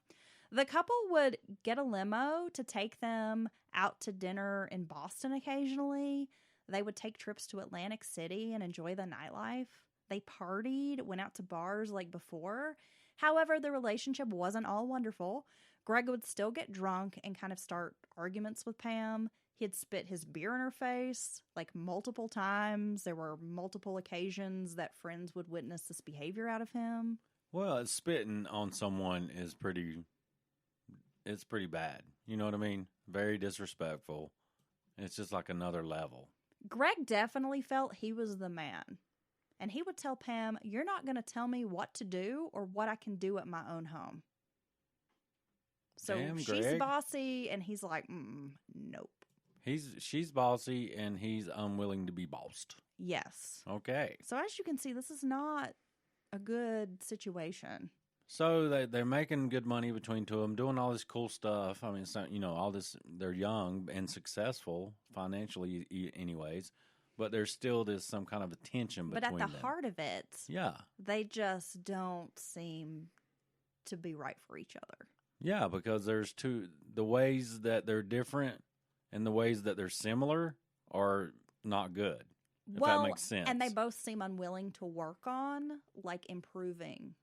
Speaker 2: The couple would get a limo to take them out to dinner in Boston occasionally. They would take trips to Atlantic City and enjoy the nightlife. They partied, went out to bars like before. However, the relationship wasn't all wonderful. Gregg would still get drunk and kind of start arguments with Pam. He'd spit his beer in her face like multiple times. There were multiple occasions that friends would witness this behavior out of him.
Speaker 3: Well, spitting on someone is it's pretty bad. You know what I mean? Very disrespectful. It's just like another level.
Speaker 2: Gregg definitely felt he was the man. And he would tell Pam, "You're not going to tell me what to do or what I can do at my own home." So
Speaker 3: Damn,
Speaker 2: she's
Speaker 3: Gregg.
Speaker 2: bossy, and he's like, nope.
Speaker 3: She's bossy, and he's unwilling to be bossed.
Speaker 2: Yes.
Speaker 3: Okay.
Speaker 2: So as you can see, this is not a good situation.
Speaker 3: So they're making good money between two of them, doing all this cool stuff. I mean, so, all this, they're young and successful financially anyways, but there's still some kind of a tension between them.
Speaker 2: But at the heart of it,
Speaker 3: yeah.
Speaker 2: they just don't seem to be right for each other.
Speaker 3: Yeah, because there's the ways that they're different and the ways that they're similar are not good. If that makes sense.
Speaker 2: And they both seem unwilling to work on, like, improving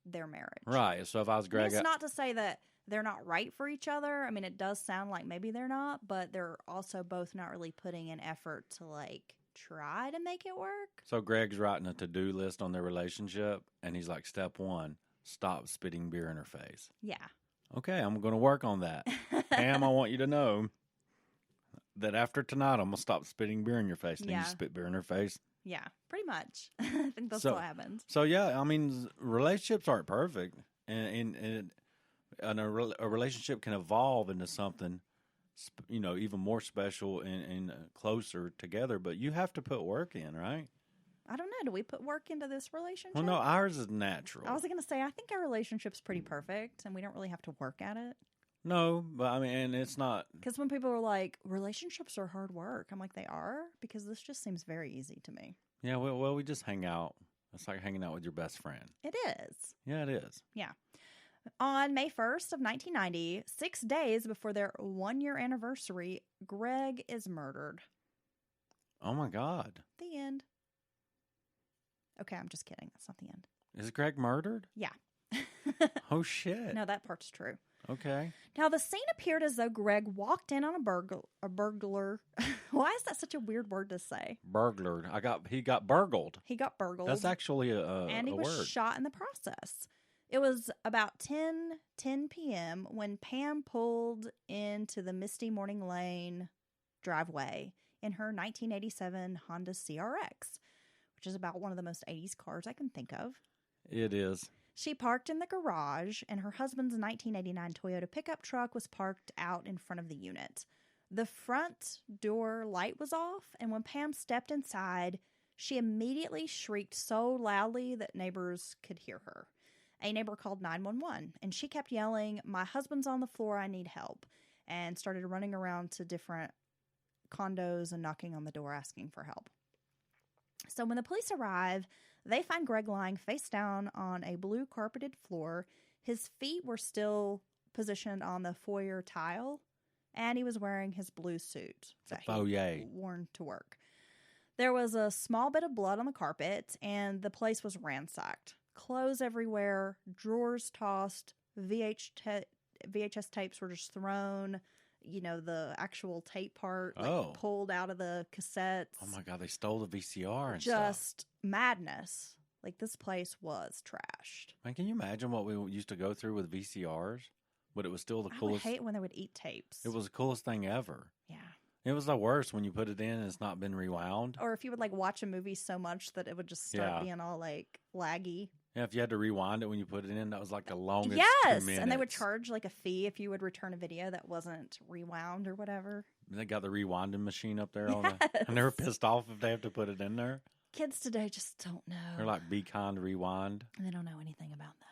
Speaker 2: their marriage.
Speaker 3: Right. So if I was Gregg...
Speaker 2: It's not to say that they're not right for each other. I mean, it does sound like maybe they're not, but they're also both not really putting an effort to, like, try to make it work.
Speaker 3: So Gregg's writing a to-do list on their relationship, and he's like, step 1, stop spitting beer in her face.
Speaker 2: Yeah.
Speaker 3: Okay, I'm going to work on that. Pam, I want you to know that after tonight, I'm going to stop spitting beer in your face. And you spit beer in her face.
Speaker 2: Yeah, pretty much. I think that's what happens.
Speaker 3: So, yeah, I mean, relationships aren't perfect. And a relationship can evolve into something, even more special and closer together. But you have to put work in, right?
Speaker 2: I don't know. Do we put work into this relationship?
Speaker 3: Well, no, ours is natural.
Speaker 2: I was going to say, I think our relationship's pretty perfect, and we don't really have to work at it.
Speaker 3: No, but I mean, and it's not.
Speaker 2: Because when people are like, relationships are hard work, I'm like, they are? Because this just seems very easy to me.
Speaker 3: Yeah, well, we just hang out. It's like hanging out with your best friend.
Speaker 2: It is.
Speaker 3: Yeah, it is.
Speaker 2: Yeah. On May 1st of 1990, 6 days before their 1-year anniversary, Gregg is murdered.
Speaker 3: Oh, my God.
Speaker 2: The end. Okay, I'm just kidding. That's not the end.
Speaker 3: Is Gregg murdered?
Speaker 2: Yeah.
Speaker 3: Oh, shit.
Speaker 2: No, that part's true.
Speaker 3: Okay.
Speaker 2: Now, the scene appeared as though Gregg walked in on a burglar. Why is that such a weird word to say?
Speaker 3: Burglar. He got burgled.
Speaker 2: He got burgled.
Speaker 3: That's actually a
Speaker 2: and he was
Speaker 3: word.
Speaker 2: Shot in the process. It was about 10 p.m. when Pam pulled into the Misty Morning Lane driveway in her 1987 Honda CRX, which is about one of the most 80s cars I can think of.
Speaker 3: It is.
Speaker 2: She parked in the garage, and her husband's 1989 Toyota pickup truck was parked out in front of the unit. The front door light was off, and when Pam stepped inside, she immediately shrieked so loudly that neighbors could hear her. A neighbor called 911, and she kept yelling, "My husband's on the floor, I need help," and started running around to different condos and knocking on the door asking for help. So when the police arrive, they find Gregg lying face down on a blue carpeted floor. His feet were still positioned on the foyer tile, and he was wearing his blue suit that he worn to work. There was a small bit of blood on the carpet, and the place was ransacked. Clothes everywhere, drawers tossed, VHS tapes were just thrown. The actual tape part pulled out of the cassettes.
Speaker 3: Oh, my God. They stole the VCR and
Speaker 2: Just
Speaker 3: stuff.
Speaker 2: madness. Like, this place was trashed.
Speaker 3: Man, can you imagine what we used to go through with VCRs? But it was still the coolest.
Speaker 2: I would hate when they would eat tapes.
Speaker 3: It was the coolest thing ever.
Speaker 2: Yeah.
Speaker 3: It was the worst when you put it in and it's not been rewound.
Speaker 2: Or if you would, watch a movie so much that it would just start being all, laggy.
Speaker 3: Yeah, if you had to rewind it when you put it in, that was the longest 2 minutes.
Speaker 2: And they would charge a fee if you would return a video that wasn't rewound or whatever.
Speaker 3: They got the rewinding machine up there. And they were pissed off if they have to put it in there.
Speaker 2: Kids today just don't know.
Speaker 3: They're like, be kind, rewind.
Speaker 2: And they don't know anything about that.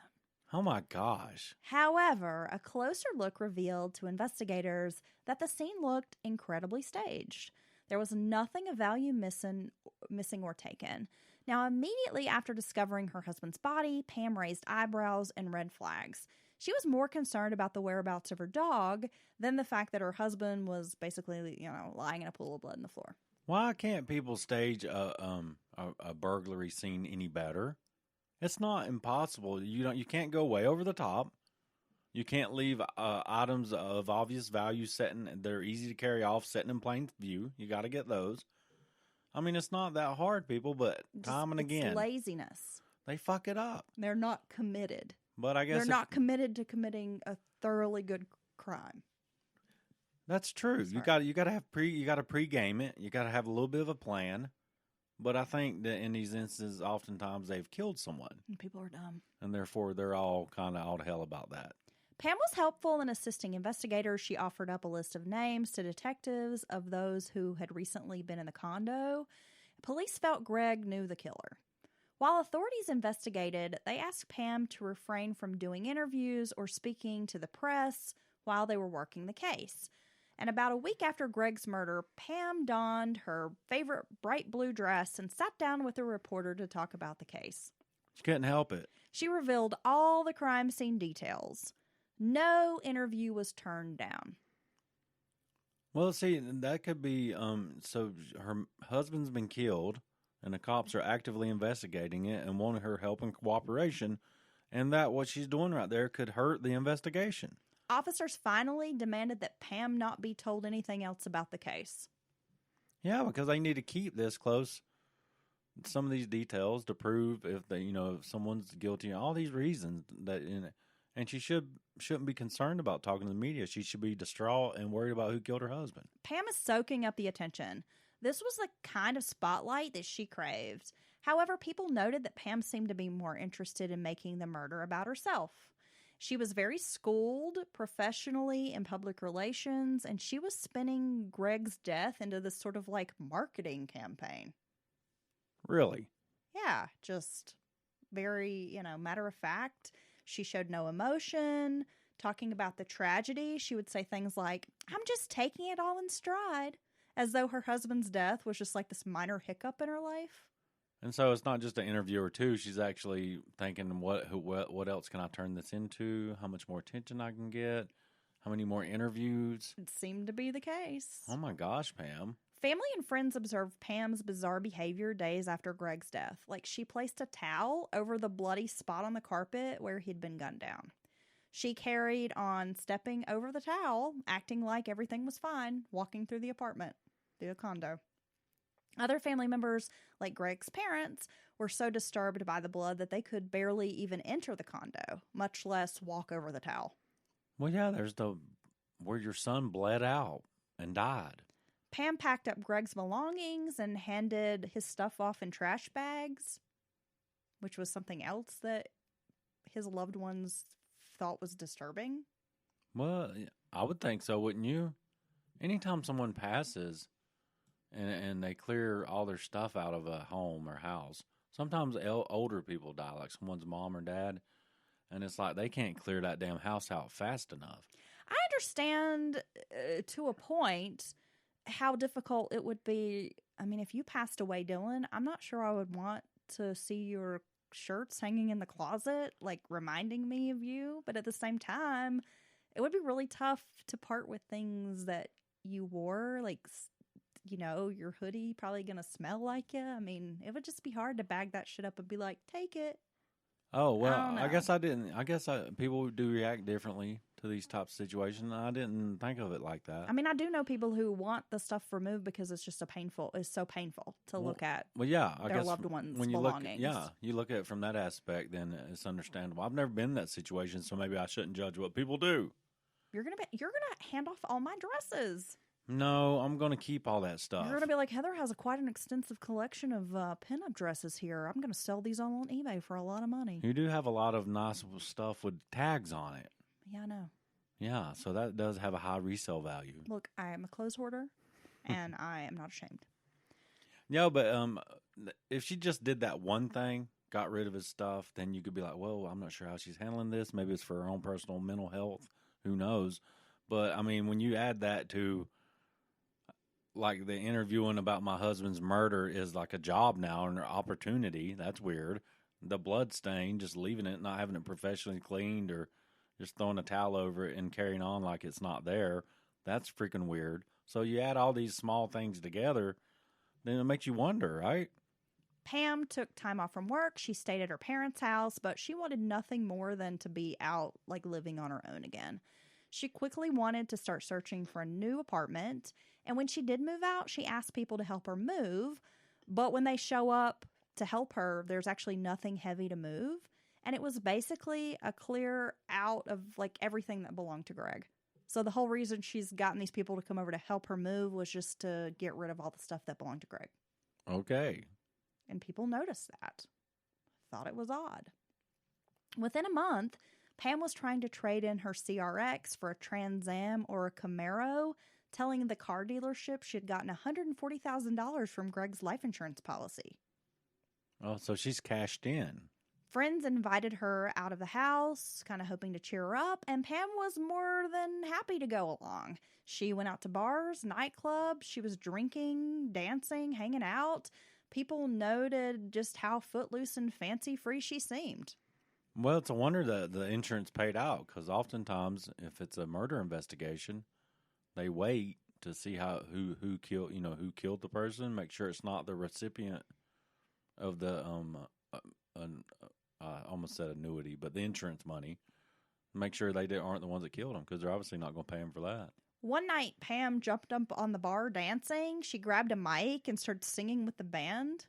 Speaker 3: Oh, my gosh.
Speaker 2: However, a closer look revealed to investigators that the scene looked incredibly staged. There was nothing of value missing or taken. Now, immediately after discovering her husband's body, Pam raised eyebrows and red flags. She was more concerned about the whereabouts of her dog than the fact that her husband was basically, lying in a pool of blood on the floor.
Speaker 3: Why can't people stage a burglary scene any better? It's not impossible. You can't go way over the top. You can't leave items of obvious value they're easy to carry off, sitting in plain view. You got to get those. I mean, it's not that hard, people, but time and again,
Speaker 2: laziness.
Speaker 3: they fuck it up.
Speaker 2: They're not committed.
Speaker 3: But I guess
Speaker 2: they're not committed to committing a thoroughly good crime.
Speaker 3: That's true.
Speaker 2: Sorry.
Speaker 3: You got to pregame it. You got to have a little bit of a plan. But I think that in these instances, oftentimes they've killed someone.
Speaker 2: And people are dumb.
Speaker 3: And therefore, they're all kind of all to hell about that.
Speaker 2: Pam was helpful in assisting investigators. She offered up a list of names to detectives of those who had recently been in the condo. Police felt Gregg knew the killer. While authorities investigated, they asked Pam to refrain from doing interviews or speaking to the press while they were working the case. And about a week after Gregg's murder, Pam donned her favorite bright blue dress and sat down with a reporter to talk about the case.
Speaker 3: She couldn't help it.
Speaker 2: She revealed all the crime scene details. No interview was turned down.
Speaker 3: Well, see, that could be, so her husband's been killed, and the cops are actively investigating it and wanting her help and cooperation, and that what she's doing right there could hurt the investigation.
Speaker 2: Officers finally demanded that Pam not be told anything else about the case.
Speaker 3: Yeah, because they need to keep this close, some of these details to prove if if someone's guilty, all these reasons that and she shouldn't be concerned about talking to the media. She should be distraught and worried about who killed her husband.
Speaker 2: Pam is soaking up the attention. This was the kind of spotlight that she craved. However, people noted that Pam seemed to be more interested in making the murder about herself. She was very schooled professionally in public relations, and she was spinning Gregg's death into this sort of like marketing campaign.
Speaker 3: Really?
Speaker 2: Yeah, just very, matter of fact. She showed no emotion. Talking about the tragedy, she would say things like, "I'm just taking it all in stride," as though her husband's death was just like this minor hiccup in her life.
Speaker 3: And so it's not just an interview or two. She's actually thinking, what else can I turn this into? How much more attention I can get? How many more interviews?
Speaker 2: It seemed to be the case.
Speaker 3: Oh my gosh, Pam.
Speaker 2: Family and friends observed Pam's bizarre behavior days after Gregg's death. Like, she placed a towel over the bloody spot on the carpet where he'd been gunned down. She carried on stepping over the towel, acting like everything was fine, walking through the condo. Other family members, like Gregg's parents, were so disturbed by the blood that they could barely even enter the condo, much less walk over the towel.
Speaker 3: Well, yeah, there's where your son bled out and died.
Speaker 2: Pam packed up Gregg's belongings and handed his stuff off in trash bags, which was something else that his loved ones thought was disturbing.
Speaker 3: Well, I would think so, wouldn't you? Anytime someone passes and they clear all their stuff out of a home or house, sometimes older people die, like someone's mom or dad, and it's like they can't clear that damn house out fast enough.
Speaker 2: I understand to a point how difficult it would be. I mean, if you passed away, Dylan, I'm not sure I would want to see your shirts hanging in the closet, like reminding me of you. But at the same time, it would be really tough to part with things that you wore, like, your hoodie probably going to smell like you. I mean, it would just be hard to bag that shit up and be like, take it.
Speaker 3: Oh, well, I guess I didn't. I guess people do react differently to these types of situations. I didn't think of it like that.
Speaker 2: I mean, I do know people who want the stuff removed because it's just it's so painful to look at.
Speaker 3: Well, yeah, I
Speaker 2: their
Speaker 3: guess
Speaker 2: loved ones'
Speaker 3: when you
Speaker 2: belongings.
Speaker 3: you look at it from that aspect, then it's understandable. I've never been in that situation, so maybe I shouldn't judge what people do.
Speaker 2: You're gonna hand off all my dresses.
Speaker 3: No, I'm gonna keep all that stuff.
Speaker 2: You're gonna be like, Heather has quite an extensive collection of pinup dresses here. I'm gonna sell these all on eBay for a lot of money.
Speaker 3: You do have a lot of nice stuff with tags on it.
Speaker 2: Yeah, I know.
Speaker 3: Yeah, so that does have a high resale value.
Speaker 2: Look, I am a clothes hoarder, and I am not ashamed.
Speaker 3: Yeah, but if she just did that one thing, got rid of his stuff, then you could be like, well, I'm not sure how she's handling this. Maybe it's for her own personal mental health. Who knows? But, I mean, when you add that to, like, the interviewing about my husband's murder is like a job now and an opportunity, that's weird. The blood stain, just leaving it, not having it professionally cleaned or just throwing a towel over it and carrying on like it's not there, that's freaking weird. So you add all these small things together, then it makes you wonder, right?
Speaker 2: Pam took time off from work. She stayed at her parents' house, but she wanted nothing more than to be out, like living on her own again. She quickly wanted to start searching for a new apartment, and when she did move out, she asked people to help her move, but when they show up to help her, there's actually nothing heavy to move, and it was basically a clear out of like everything that belonged to Gregg. So the whole reason she's gotten these people to come over to help her move was just to get rid of all the stuff that belonged to Gregg.
Speaker 3: Okay.
Speaker 2: And people noticed that. Thought it was odd. Within a month, Pam was trying to trade in her CRX for a Trans Am or a Camaro, telling the car dealership she had gotten $140,000 from Gregg's life insurance policy.
Speaker 3: Oh, so she's cashed in.
Speaker 2: Friends invited her out of the house, kind of hoping to cheer her up, and Pam was more than happy to go along. She went out to bars, nightclubs, she was drinking, dancing, hanging out. People noted just how footloose and fancy-free she seemed.
Speaker 3: Well, it's a wonder that the insurance paid out, because oftentimes, if it's a murder investigation, they wait to see who killed the person, make sure it's not the recipient of the I almost said annuity, but the insurance money. Make sure they aren't the ones that killed him, because they're obviously not going to pay him for that.
Speaker 2: One night, Pam jumped up on the bar dancing. She grabbed a mic and started singing with the band.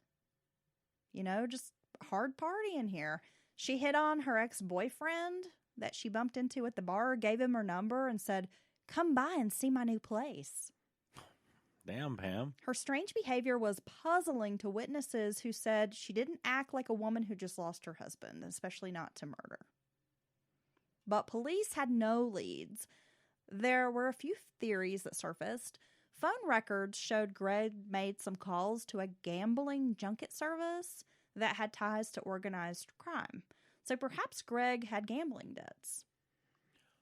Speaker 2: You know, just hard partying here. She hit on her ex-boyfriend that she bumped into at the bar, gave him her number, and said, "Come by and see my new place."
Speaker 3: Damn, Pam.
Speaker 2: Her strange behavior was puzzling to witnesses who said she didn't act like a woman who just lost her husband, especially not to murder. But police had no leads. There were a few theories that surfaced. Phone records showed Gregg made some calls to a gambling junket service that had ties to organized crime. So perhaps Gregg had gambling debts.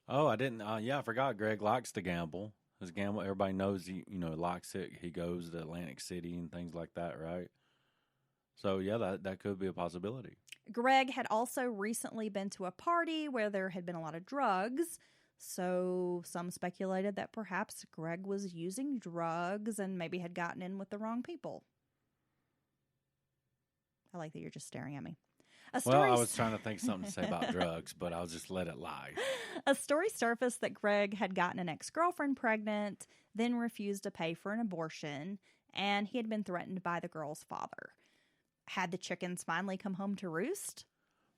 Speaker 3: Oh, I didn't. I forgot Gregg likes to gamble. His gamble, everybody knows he likes it. He goes to Atlantic City and things like that, right? So, yeah, that could be a possibility.
Speaker 2: Gregg had also recently been to a party where there had been a lot of drugs. So some speculated that perhaps Gregg was using drugs and maybe had gotten in with the wrong people. I like that you're just staring at me.
Speaker 3: Well, I was trying to think something to say about drugs, but I'll just let it lie.
Speaker 2: A story surfaced that Gregg had gotten an ex-girlfriend pregnant, then refused to pay for an abortion, and he had been threatened by the girl's father. Had the chickens finally come home to roost?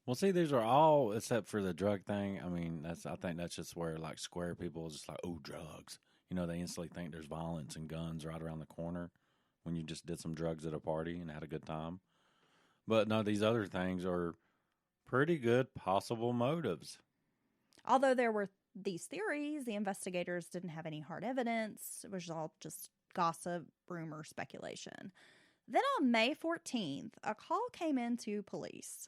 Speaker 3: Well, see, these are all, except for the drug thing. I mean, I think that's just where, like, square people is just like, oh, drugs. You know, they instantly think there's violence and guns right around the corner when you just did some drugs at a party and had a good time. But no, these other things are pretty good possible motives.
Speaker 2: Although there were these theories, the investigators didn't have any hard evidence. It was all just gossip, rumor, speculation. Then on May 14th, a call came in to police.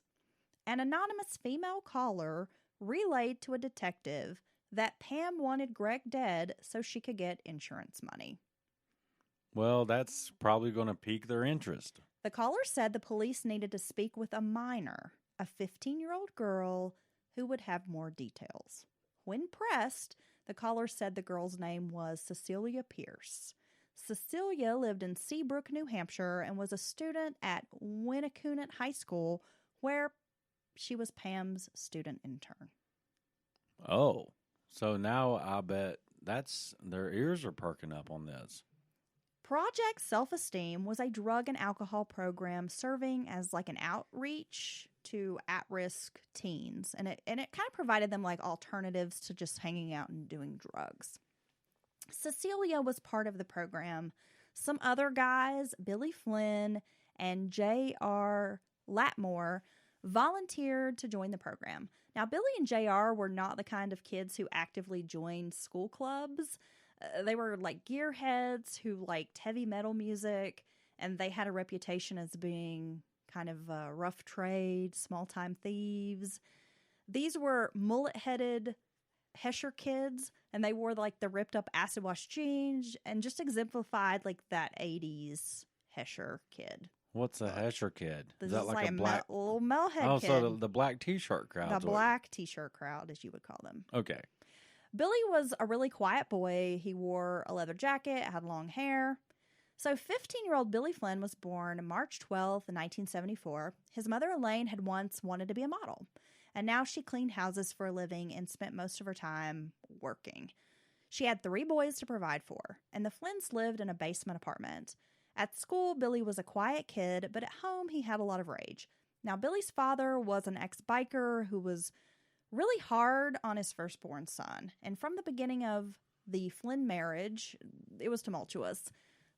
Speaker 2: An anonymous female caller relayed to a detective that Pam wanted Gregg dead so she could get insurance money.
Speaker 3: Well, that's probably going to pique their interest.
Speaker 2: The caller said the police needed to speak with a minor, a 15-year-old girl who would have more details. When pressed, the caller said the girl's name was Cecilia Pierce. Cecilia lived in Seabrook, New Hampshire, and was a student at Winnicoonet High School, where she was Pam's student intern.
Speaker 3: Oh, so now I bet their ears are perking up on this.
Speaker 2: Project Self-Esteem was a drug and alcohol program serving as like an outreach to at-risk teens. And it kind of provided them like alternatives to just hanging out and doing drugs. Cecilia was part of the program. Some other guys, Billy Flynn and J.R. Latmore, volunteered to join the program. Now, Billy and J.R. were not the kind of kids who actively joined school clubs. They were like gearheads who liked heavy metal music, and they had a reputation as being kind of rough trade, small-time thieves. These were mullet-headed Hesher kids, and they wore like the ripped-up acid-wash jeans and just exemplified like that 80s Hesher kid.
Speaker 3: What's a Hesher kid?
Speaker 2: This
Speaker 3: is that like a black
Speaker 2: little Melhead
Speaker 3: Oh,
Speaker 2: kid.
Speaker 3: so the black T-shirt crowd.
Speaker 2: The black T-shirt crowd, as you would call them.
Speaker 3: Okay.
Speaker 2: Billy was a really quiet boy. He wore a leather jacket, had long hair. So 15-year-old Billy Flynn was born March 12th, 1974. His mother, Elaine, had once wanted to be a model, and now she cleaned houses for a living and spent most of her time working. She had 3 boys to provide for, and the Flynns lived in a basement apartment. At school, Billy was a quiet kid, but at home he had a lot of rage. Now, Billy's father was an ex-biker who was really hard on his firstborn son, and from the beginning of the Flynn marriage, it was tumultuous.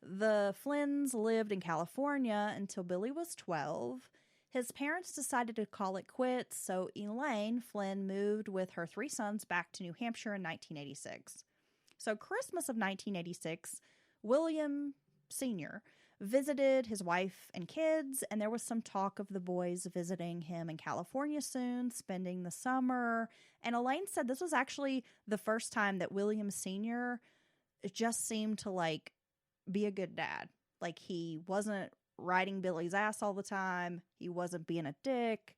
Speaker 2: The Flynns lived in California until Billy was 12. His parents decided to call it quits, so Elaine Flynn moved with her 3 sons back to New Hampshire in 1986. So Christmas of 1986, William Sr. visited his wife and kids, and there was some talk of the boys visiting him in California soon, spending the summer. And Elaine said this was actually the first time that William Sr. just seemed to, like, be a good dad. Like, he wasn't riding Billy's ass all the time. He wasn't being a dick.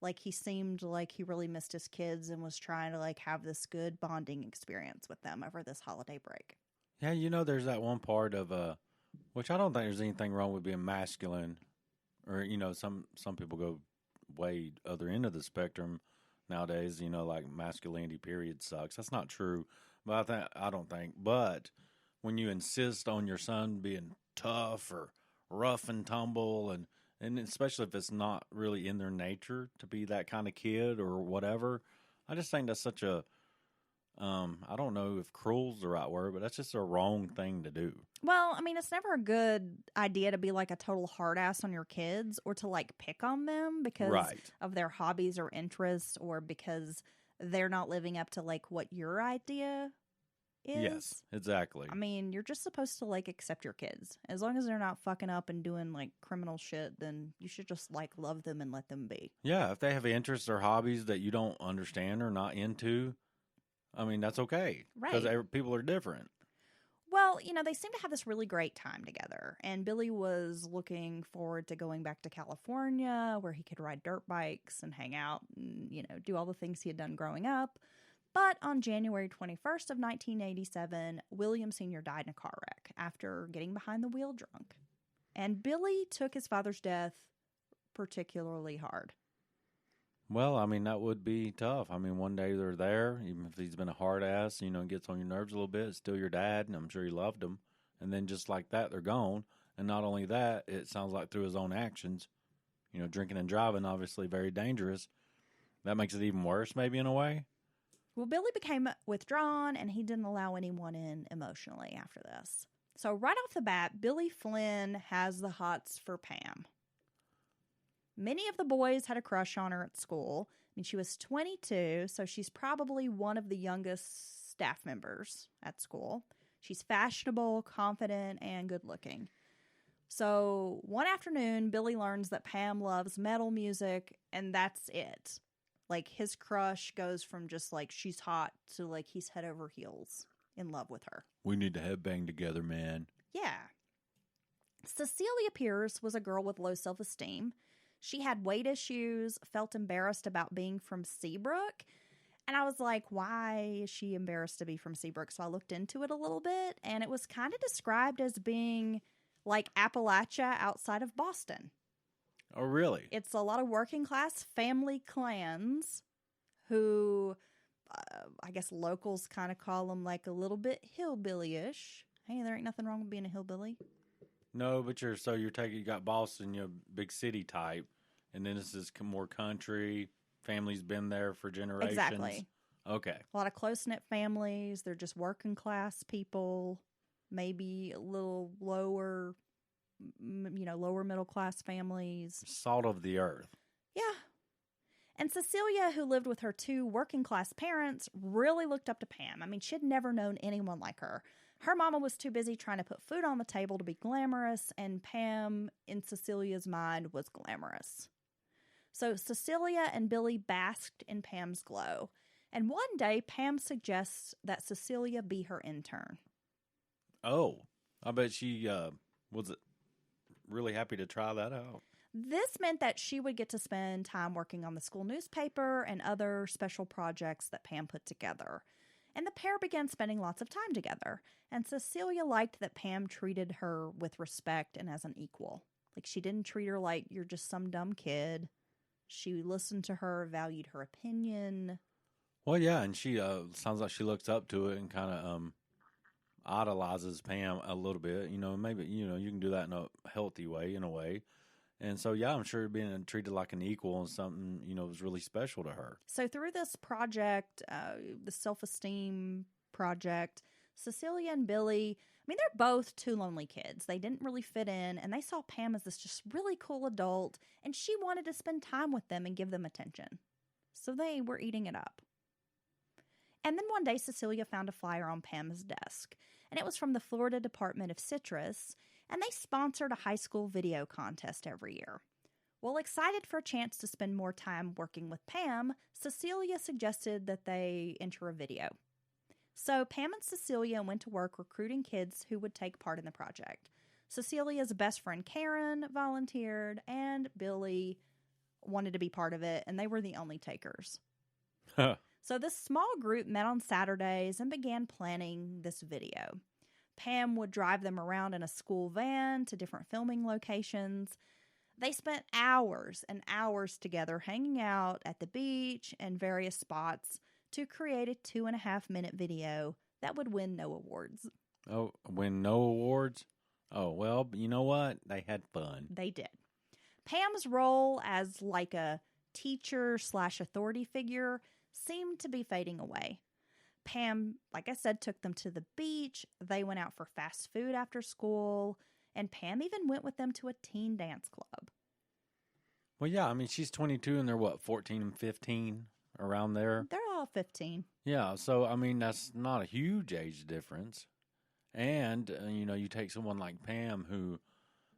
Speaker 2: Like, he seemed like he really missed his kids and was trying to, like, have this good bonding experience with them over this holiday break.
Speaker 3: Yeah, you know, there's that one part of, which I don't think there's anything wrong with being masculine. Or, you know, some people go way other end of the spectrum nowadays, you know, like masculinity period sucks. That's not true. But I don't think. But when you insist on your son being tough or rough and tumble, and especially if it's not really in their nature to be that kind of kid or whatever, I just think that's such a, I don't know if cruel's the right word, but that's just a wrong thing to do.
Speaker 2: Well, I mean, it's never a good idea to be like a total hard ass on your kids or to like pick on them because of their hobbies or interests or because they're not living up to like what your idea is.
Speaker 3: Yes, exactly.
Speaker 2: I mean, you're just supposed to like accept your kids. As long as they're not fucking up and doing like criminal shit, then you should just like love them and let them be.
Speaker 3: Yeah, if they have interests or hobbies that you don't understand or not into, I mean, that's okay.
Speaker 2: Right.
Speaker 3: Because people are different.
Speaker 2: Well, you know, they seem to have this really great time together. And Billy was looking forward to going back to California where he could ride dirt bikes and hang out and, you know, do all the things he had done growing up. But on January 21st of 1987, William Sr. died in a car wreck after getting behind the wheel drunk. And Billy took his father's death particularly hard.
Speaker 3: Well, I mean, that would be tough. I mean, one day they're there, even if he's been a hard ass, you know, and gets on your nerves a little bit, it's still your dad, and I'm sure he loved him. And then just like that, they're gone. And not only that, it sounds like through his own actions, you know, drinking and driving, obviously very dangerous. That makes it even worse, maybe, in a way.
Speaker 2: Well, Billy became withdrawn, and he didn't allow anyone in emotionally after this. So right off the bat, Billy Flynn has the hots for Pam. Many of the boys had a crush on her at school. I mean, she was 22, so she's probably one of the youngest staff members at school. She's fashionable, confident, and good-looking. So one afternoon, Billy learns that Pam loves metal music, and that's it. Like, his crush goes from just, like, she's hot to, like, he's head over heels in love with her.
Speaker 3: We need to headbang together, man.
Speaker 2: Yeah. Cecilia Pierce was a girl with low self-esteem. She had weight issues, felt embarrassed about being from Seabrook. And I was like, why is she embarrassed to be from Seabrook? So I looked into it a little bit, and it was kind of described as being like Appalachia outside of Boston.
Speaker 3: Oh, really?
Speaker 2: It's a lot of working class family clans who, I guess locals kind of call them like a little bit hillbilly-ish. Hey, there ain't nothing wrong with being a hillbilly.
Speaker 3: No, but you got Boston, you know, big city type, and then this is more country. Family's been there for generations.
Speaker 2: Exactly.
Speaker 3: Okay.
Speaker 2: A lot of close-knit families. They're just working class people, maybe a little lower, you know, lower middle class families.
Speaker 3: Salt of the earth.
Speaker 2: Yeah. And Cecilia, who lived with her 2 working class parents, really looked up to Pam. I mean, she'd never known anyone like her. Her mama was too busy trying to put food on the table to be glamorous, and Pam, in Cecilia's mind, was glamorous. So Cecilia and Billy basked in Pam's glow. And one day, Pam suggests that Cecilia be her intern.
Speaker 3: Oh, I bet she was really happy to try that out.
Speaker 2: This meant that she would get to spend time working on the school newspaper and other special projects that Pam put together. And the pair began spending lots of time together. And Cecilia liked that Pam treated her with respect and as an equal. Like, she didn't treat her like you're just some dumb kid. She listened to her, valued her opinion.
Speaker 3: Well, yeah, and she sounds like she looks up to it and kind of idolizes Pam a little bit. Maybe, you can do that in a healthy way, in a way. And so, yeah, I'm sure being treated like an equal and something, was really special to her.
Speaker 2: So through this project, the self-esteem project, Cecilia and Billy, they're both two lonely kids. They didn't really fit in, and they saw Pam as this just really cool adult, and she wanted to spend time with them and give them attention. So they were eating it up. And then one day, Cecilia found a flyer on Pam's desk, and it was from the Florida Department of Citrus, and they sponsored a high school video contest every year. Well, excited for a chance to spend more time working with Pam, Cecilia suggested that they enter a video. So Pam and Cecilia went to work recruiting kids who would take part in the project. Cecilia's best friend Karen volunteered, and Billy wanted to be part of it, and they were the only takers. So this small group met on Saturdays and began planning this video. Pam would drive them around in a school van to different filming locations. They spent hours and hours together hanging out at the beach and various spots to create a 2.5-minute video that would win no awards.
Speaker 3: Oh, win no awards? Oh, well, you know what? They had fun.
Speaker 2: They did. Pam's role as like a teacher/authority figure seemed to be fading away. Pam, like I said, took them to the beach. They went out for fast food after school. And Pam even went with them to a teen dance club.
Speaker 3: Well, yeah, she's 22 and they're, 14 and 15, around there?
Speaker 2: They're all 15.
Speaker 3: Yeah, so, that's not a huge age difference. And, you take someone like Pam who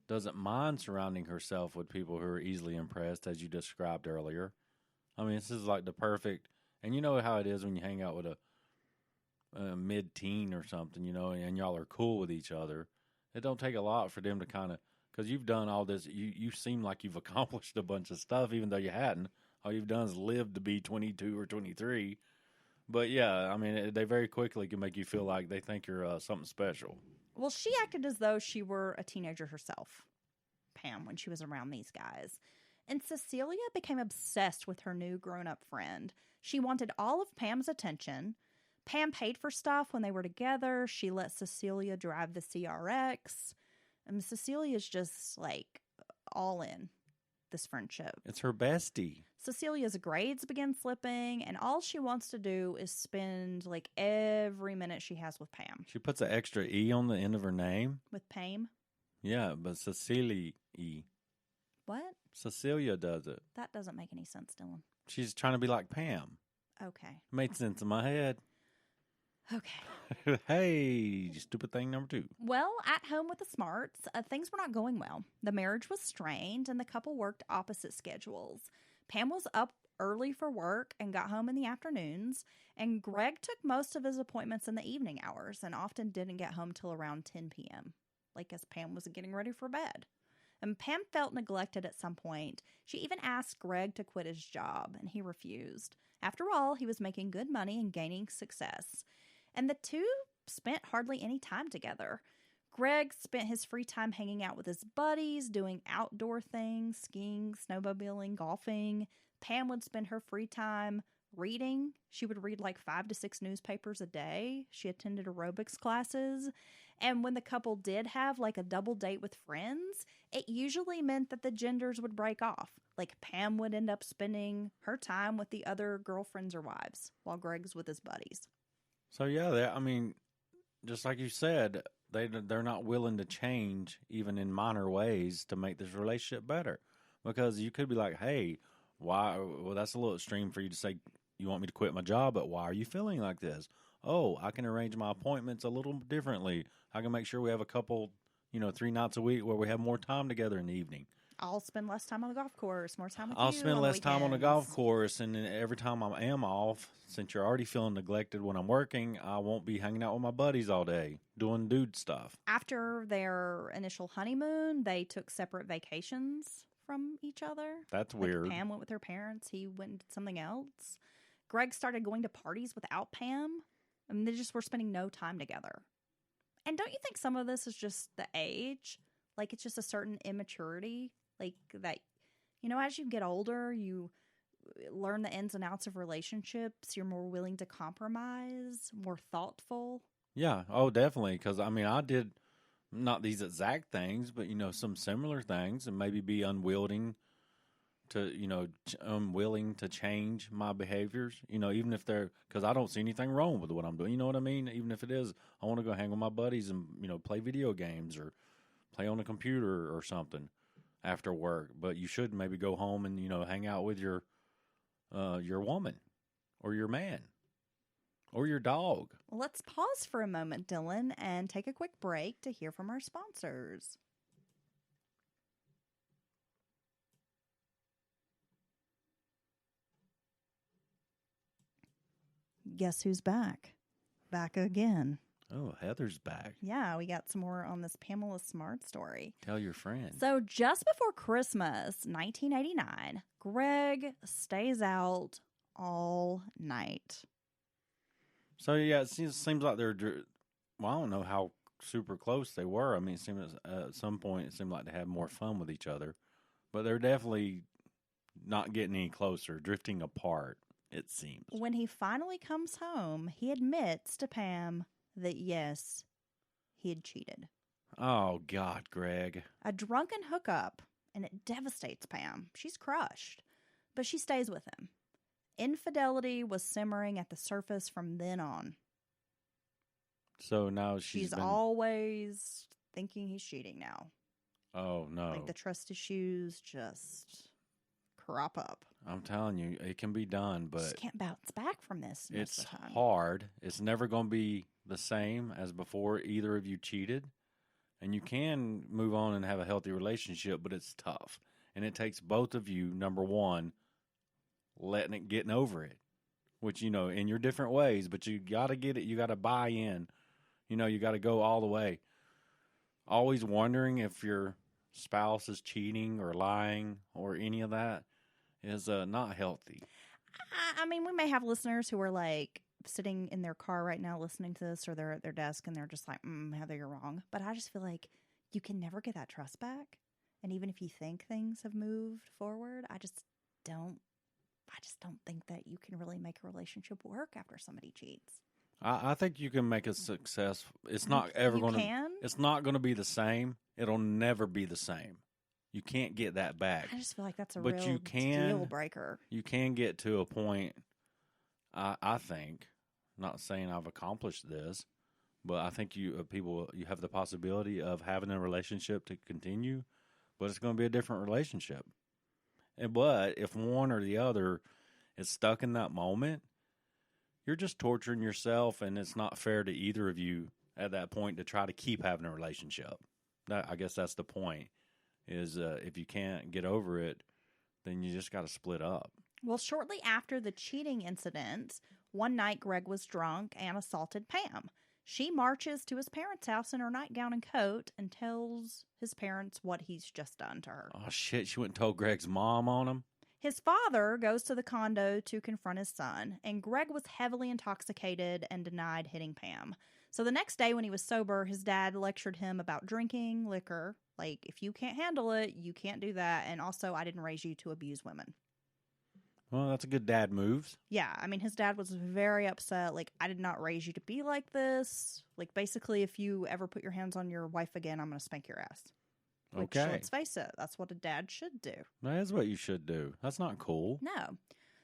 Speaker 3: doesn't mind surrounding herself with people who are easily impressed, as you described earlier. This is like the perfect, and you know how it is when you hang out with a mid-teen or something, and y'all are cool with each other. It don't take a lot for them to kind of, because you've done all this, you seem like you've accomplished a bunch of stuff, even though you hadn't. All you've done is live to be 22 or 23. But yeah, they very quickly can make you feel like they think you're something special.
Speaker 2: Well, she acted as though she were a teenager herself, Pam, when she was around these guys. And Cecilia became obsessed with her new grown-up friend. She wanted all of Pam's attention. Pam paid for stuff when they were together. She let Cecilia drive the CRX. And Cecilia's just, all in this friendship.
Speaker 3: It's her bestie.
Speaker 2: Cecilia's grades begin slipping, and all she wants to do is spend, every minute she has with Pam.
Speaker 3: She puts an extra E on the end of her name.
Speaker 2: With Pam?
Speaker 3: Yeah, but Cecilia E.
Speaker 2: What?
Speaker 3: Cecilia does it.
Speaker 2: That doesn't make any sense, Dylan.
Speaker 3: She's trying to be like Pam.
Speaker 2: Okay.
Speaker 3: Made sense in my head.
Speaker 2: Okay.
Speaker 3: Hey, stupid thing number 2.
Speaker 2: Well, at home with the Smarts, things were not going well. The marriage was strained, and the couple worked opposite schedules. Pam was up early for work and got home in the afternoons, and Gregg took most of his appointments in the evening hours and often didn't get home till around 10 p.m., as Pam was getting ready for bed. And Pam felt neglected at some point. She even asked Gregg to quit his job, and he refused. After all, he was making good money and gaining success. And the two spent hardly any time together. Gregg spent his free time hanging out with his buddies, doing outdoor things, skiing, snowmobiling, golfing. Pam would spend her free time reading. She would read 5 to 6 newspapers a day. She attended aerobics classes. And when the couple did have a double date with friends, it usually meant that the genders would break off. Pam would end up spending her time with the other girlfriends or wives while Gregg's with his buddies.
Speaker 3: So yeah, just like you said, they're not willing to change even in minor ways to make this relationship better. Because you could be like, hey, why? Well, that's a little extreme for you to say you want me to quit my job, but why are you feeling like this? Oh, I can arrange my appointments a little differently. I can make sure we have a couple, 3 nights a week where we have more time together in the evening.
Speaker 2: I'll spend less time on the golf course, more time with
Speaker 3: I'll
Speaker 2: you
Speaker 3: spend
Speaker 2: on
Speaker 3: less time on the golf
Speaker 2: weekends.
Speaker 3: course, and then every time I am off, since you're already feeling neglected when I'm working, I won't be hanging out with my buddies all day doing dude stuff.
Speaker 2: After their initial honeymoon, they took separate vacations from each other.
Speaker 3: That's weird.
Speaker 2: Pam went with her parents. He went and did something else. Gregg started going to parties without Pam. I mean, they just were spending no time together. And don't you think some of this is just the age? Like, it's just a certain immaturity, like that, as you get older, you learn the ins and outs of relationships. You're more willing to compromise, more thoughtful.
Speaker 3: Yeah. Oh, definitely. Because, I did not these exact things, but, some similar things and maybe be unwilling to change my behaviors, even if because I don't see anything wrong with what I'm doing. You know what I mean? Even if it is, I want to go hang with my buddies and, play video games or play on a computer or something after work. But you should maybe go home and, hang out with your woman or your man or your dog.
Speaker 2: Well, let's pause for a moment, Dylan, and take a quick break to hear from our sponsors. Guess who's back? Back again.
Speaker 3: Oh, Heather's back.
Speaker 2: Yeah, we got some more on this Pamela Smart story.
Speaker 3: Tell your friend.
Speaker 2: So just before Christmas, 1989, Gregg stays out all night.
Speaker 3: So, yeah, it seems like they're, I don't know how super close they were. It seems at some point it seemed like they had more fun with each other. But they're definitely not getting any closer, drifting apart, it seems.
Speaker 2: When he finally comes home, he admits to Pam that, yes, he had cheated.
Speaker 3: Oh, God, Gregg.
Speaker 2: A drunken hookup, and it devastates Pam. She's crushed, but she stays with him. Infidelity was simmering at the surface from then on.
Speaker 3: So now
Speaker 2: she's always thinking he's cheating now.
Speaker 3: Oh, no.
Speaker 2: Like the trust issues just crop up.
Speaker 3: I'm telling you, it can be done, but...
Speaker 2: Just can't bounce back from this.
Speaker 3: It's hard. It's never going to be the same as before either of you cheated. And you can move on and have a healthy relationship, but it's tough. And it takes both of you, number one, getting over it. Which, in your different ways, but you got to get it. You got to buy in. You got to go all the way. Always wondering if your spouse is cheating or lying or any of that is not healthy.
Speaker 2: We may have listeners who are like sitting in their car right now listening to this, or they're at their desk and they're just like, Heather, you're wrong. But I just feel like you can never get that trust back. And even if you think things have moved forward, I just don't think that you can really make a relationship work after somebody cheats.
Speaker 3: I think you can make a success. It's not ever going to. It's not going to be the same. It'll never be the same. You can't get that back.
Speaker 2: I just feel like that's a real deal breaker.
Speaker 3: You can get to a point. I think, not saying I've accomplished this, but I think you have the possibility of having a relationship to continue, but it's going to be a different relationship. But if one or the other is stuck in that moment, you're just torturing yourself, and it's not fair to either of you at that point to try to keep having a relationship. I guess that's the point, is if you can't get over it, then you just got to split up.
Speaker 2: Well, shortly after the cheating incident, one night Gregg was drunk and assaulted Pam. She marches to his parents' house in her nightgown and coat and tells his parents what he's just done to her.
Speaker 3: Oh, shit. She went and told Gregg's mom on him?
Speaker 2: His father goes to the condo to confront his son, and Gregg was heavily intoxicated and denied hitting Pam. So the next day when he was sober, his dad lectured him about drinking liquor. Like, if you can't handle it, you can't do that. And also, I didn't raise you to abuse women.
Speaker 3: Well, that's a good dad move.
Speaker 2: Yeah, his dad was very upset. Like, I did not raise you to be like this. Like, basically, if you ever put your hands on your wife again, I'm going to spank your ass. Which,
Speaker 3: okay.
Speaker 2: Let's face it, that's what a dad should do.
Speaker 3: That is what you should do. That's not cool.
Speaker 2: No.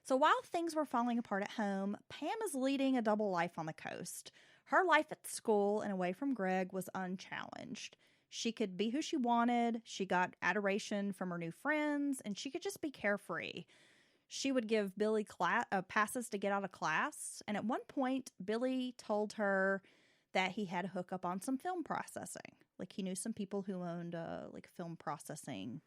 Speaker 2: So while things were falling apart at home, Pam is leading a double life on the coast. Her life at school and away from Gregg was unchallenged. She could be who she wanted. She got adoration from her new friends, and she could just be carefree. She would give Billy passes to get out of class. And at one point, Billy told her that he had a hookup on some film processing. Like, he knew some people who owned a film processing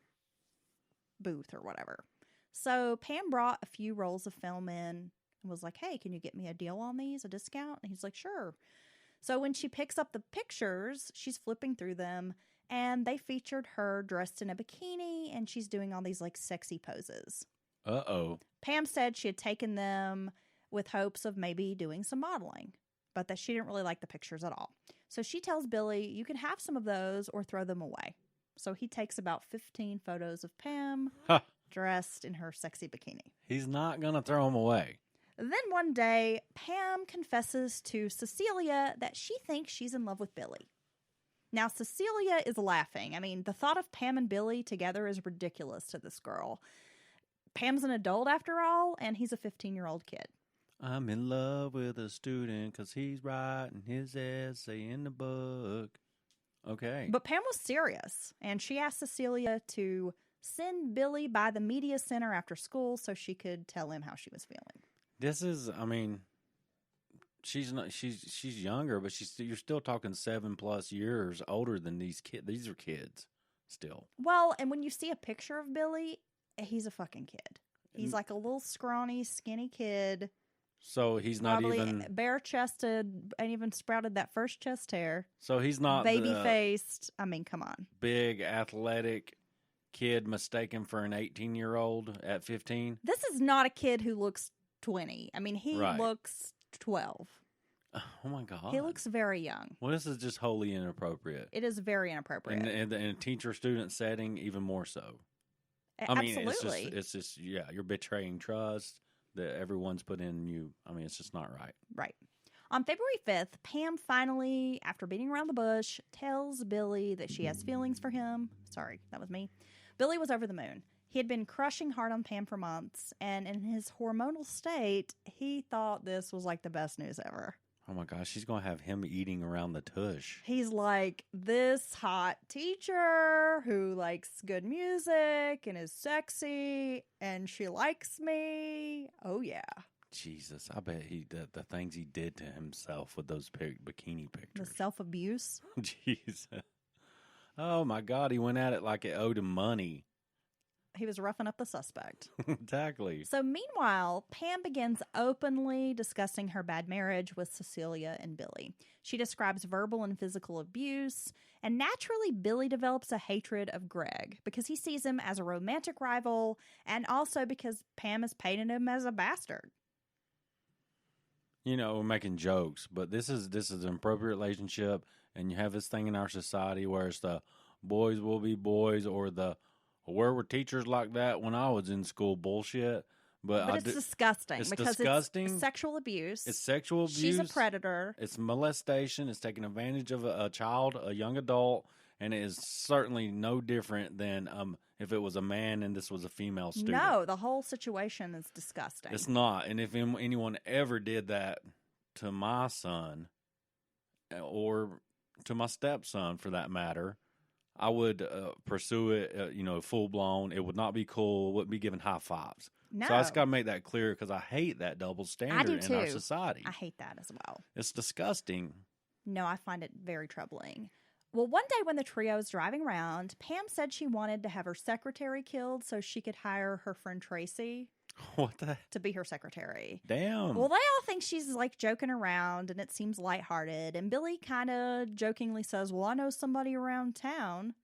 Speaker 2: booth or whatever. So Pam brought a few rolls of film in and was like, hey, can you get me a deal on these, a discount? And he's like, sure. So when she picks up the pictures, she's flipping through them, and they featured her dressed in a bikini, and she's doing all these sexy poses.
Speaker 3: Uh-oh.
Speaker 2: Pam said she had taken them with hopes of maybe doing some modeling. but that she didn't really like the pictures at all. So she tells Billy, you can have some of those or throw them away. So he takes about 15 photos of Pam dressed in her sexy bikini.
Speaker 3: He's not going to throw them away.
Speaker 2: Then one day, Pam confesses to Cecilia that she thinks she's in love with Billy. Now, Cecilia is laughing. I mean, the thought of Pam and Billy together is ridiculous to this girl. Pam's an adult after all, and he's a 15-year-old kid.
Speaker 3: I'm in love with a student because he's writing his essay in the book. Okay.
Speaker 2: But Pam was serious, and she asked Cecilia to send Billy by the media center after school so she could tell him how she was feeling.
Speaker 3: This is, I mean, she's younger, but you're still talking 7+ years older than these kids. These are kids still.
Speaker 2: Well, and when you see a picture of Billy, he's a fucking kid. He's like a little scrawny, skinny kid.
Speaker 3: So he's not even
Speaker 2: bare-chested, ain't even sprouted that first chest hair.
Speaker 3: So he's not
Speaker 2: baby-faced. I mean, come on.
Speaker 3: Big, athletic kid mistaken for an 18-year-old at 15.
Speaker 2: This is not a kid who looks 20. I mean, he looks 12.
Speaker 3: Oh my God.
Speaker 2: He looks very young.
Speaker 3: Well, this is just wholly inappropriate.
Speaker 2: It is very inappropriate.
Speaker 3: In a teacher-student setting, even more so. I mean,
Speaker 2: absolutely.
Speaker 3: it's just, you're betraying trust that everyone's put in you. I mean, it's just not right.
Speaker 2: Right. On February 5th, Pam finally, after beating around the bush, tells Billy that she has feelings for him. Sorry, that was me. Billy was over the moon. He had been crushing hard on Pam for months, and in his hormonal state, he thought this was like the best news ever.
Speaker 3: Oh my gosh, she's going to have him eating around the tush.
Speaker 2: He's like, this hot teacher who likes good music and is sexy, and she likes me. Oh, yeah.
Speaker 3: Jesus, I bet the things he did to himself with those bikini pictures.
Speaker 2: The self-abuse.
Speaker 3: Jesus. Oh my God, he went at it like it owed him money.
Speaker 2: He was roughing up the suspect.
Speaker 3: Exactly.
Speaker 2: So meanwhile, Pam begins openly discussing her bad marriage with Cecilia and Billy. She describes verbal and physical abuse, and naturally Billy develops a hatred of Gregg because he sees him as a romantic rival and also because Pam has painted him as a bastard.
Speaker 3: You know, we're making jokes, but this is an appropriate relationship, and you have this thing in our society where it's the boys will be boys or the where were teachers like that when I was in school bullshit. But
Speaker 2: it's disgusting.
Speaker 3: It's
Speaker 2: because
Speaker 3: disgusting.
Speaker 2: It's sexual abuse.
Speaker 3: It's sexual abuse.
Speaker 2: She's a predator.
Speaker 3: It's molestation. It's taking advantage of a child, a young adult, and it is certainly no different than if it was a man and this was a female student.
Speaker 2: No, the whole situation is disgusting.
Speaker 3: It's not. And if anyone ever did that to my son or to my stepson for that matter, I would pursue it, full blown. It would not be cool. Wouldn't be giving high fives.
Speaker 2: No.
Speaker 3: So I just got to make that clear because I hate that double standard in our society.
Speaker 2: I hate that as well.
Speaker 3: It's disgusting.
Speaker 2: No, I find it very troubling. Well, one day when the trio was driving around, Pam said she wanted to have her secretary killed so she could hire her friend Tracy to be her secretary.
Speaker 3: Damn.
Speaker 2: Well, they all think she's like joking around and it seems lighthearted. And Billy kind of jokingly says, well, I know somebody around town,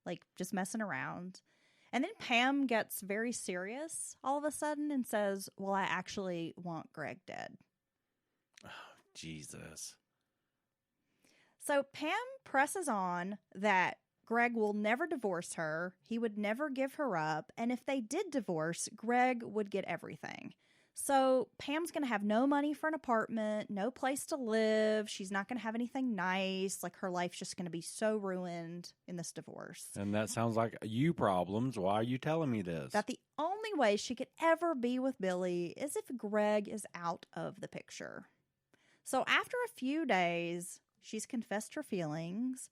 Speaker 2: like just messing around. And then Pam gets very serious all of a sudden and says, well, I actually want Gregg dead.
Speaker 3: Oh, Jesus.
Speaker 2: So Pam presses on that Gregg will never divorce her. He would never give her up. And if they did divorce, Gregg would get everything. So Pam's going to have no money for an apartment, no place to live. She's not going to have anything nice. Like her life's just going to be so ruined in this divorce.
Speaker 3: And that sounds like you problems. Why are you telling me this?
Speaker 2: That the only way she could ever be with Billy is if Gregg is out of the picture. So after a few days, she's confessed her feelings.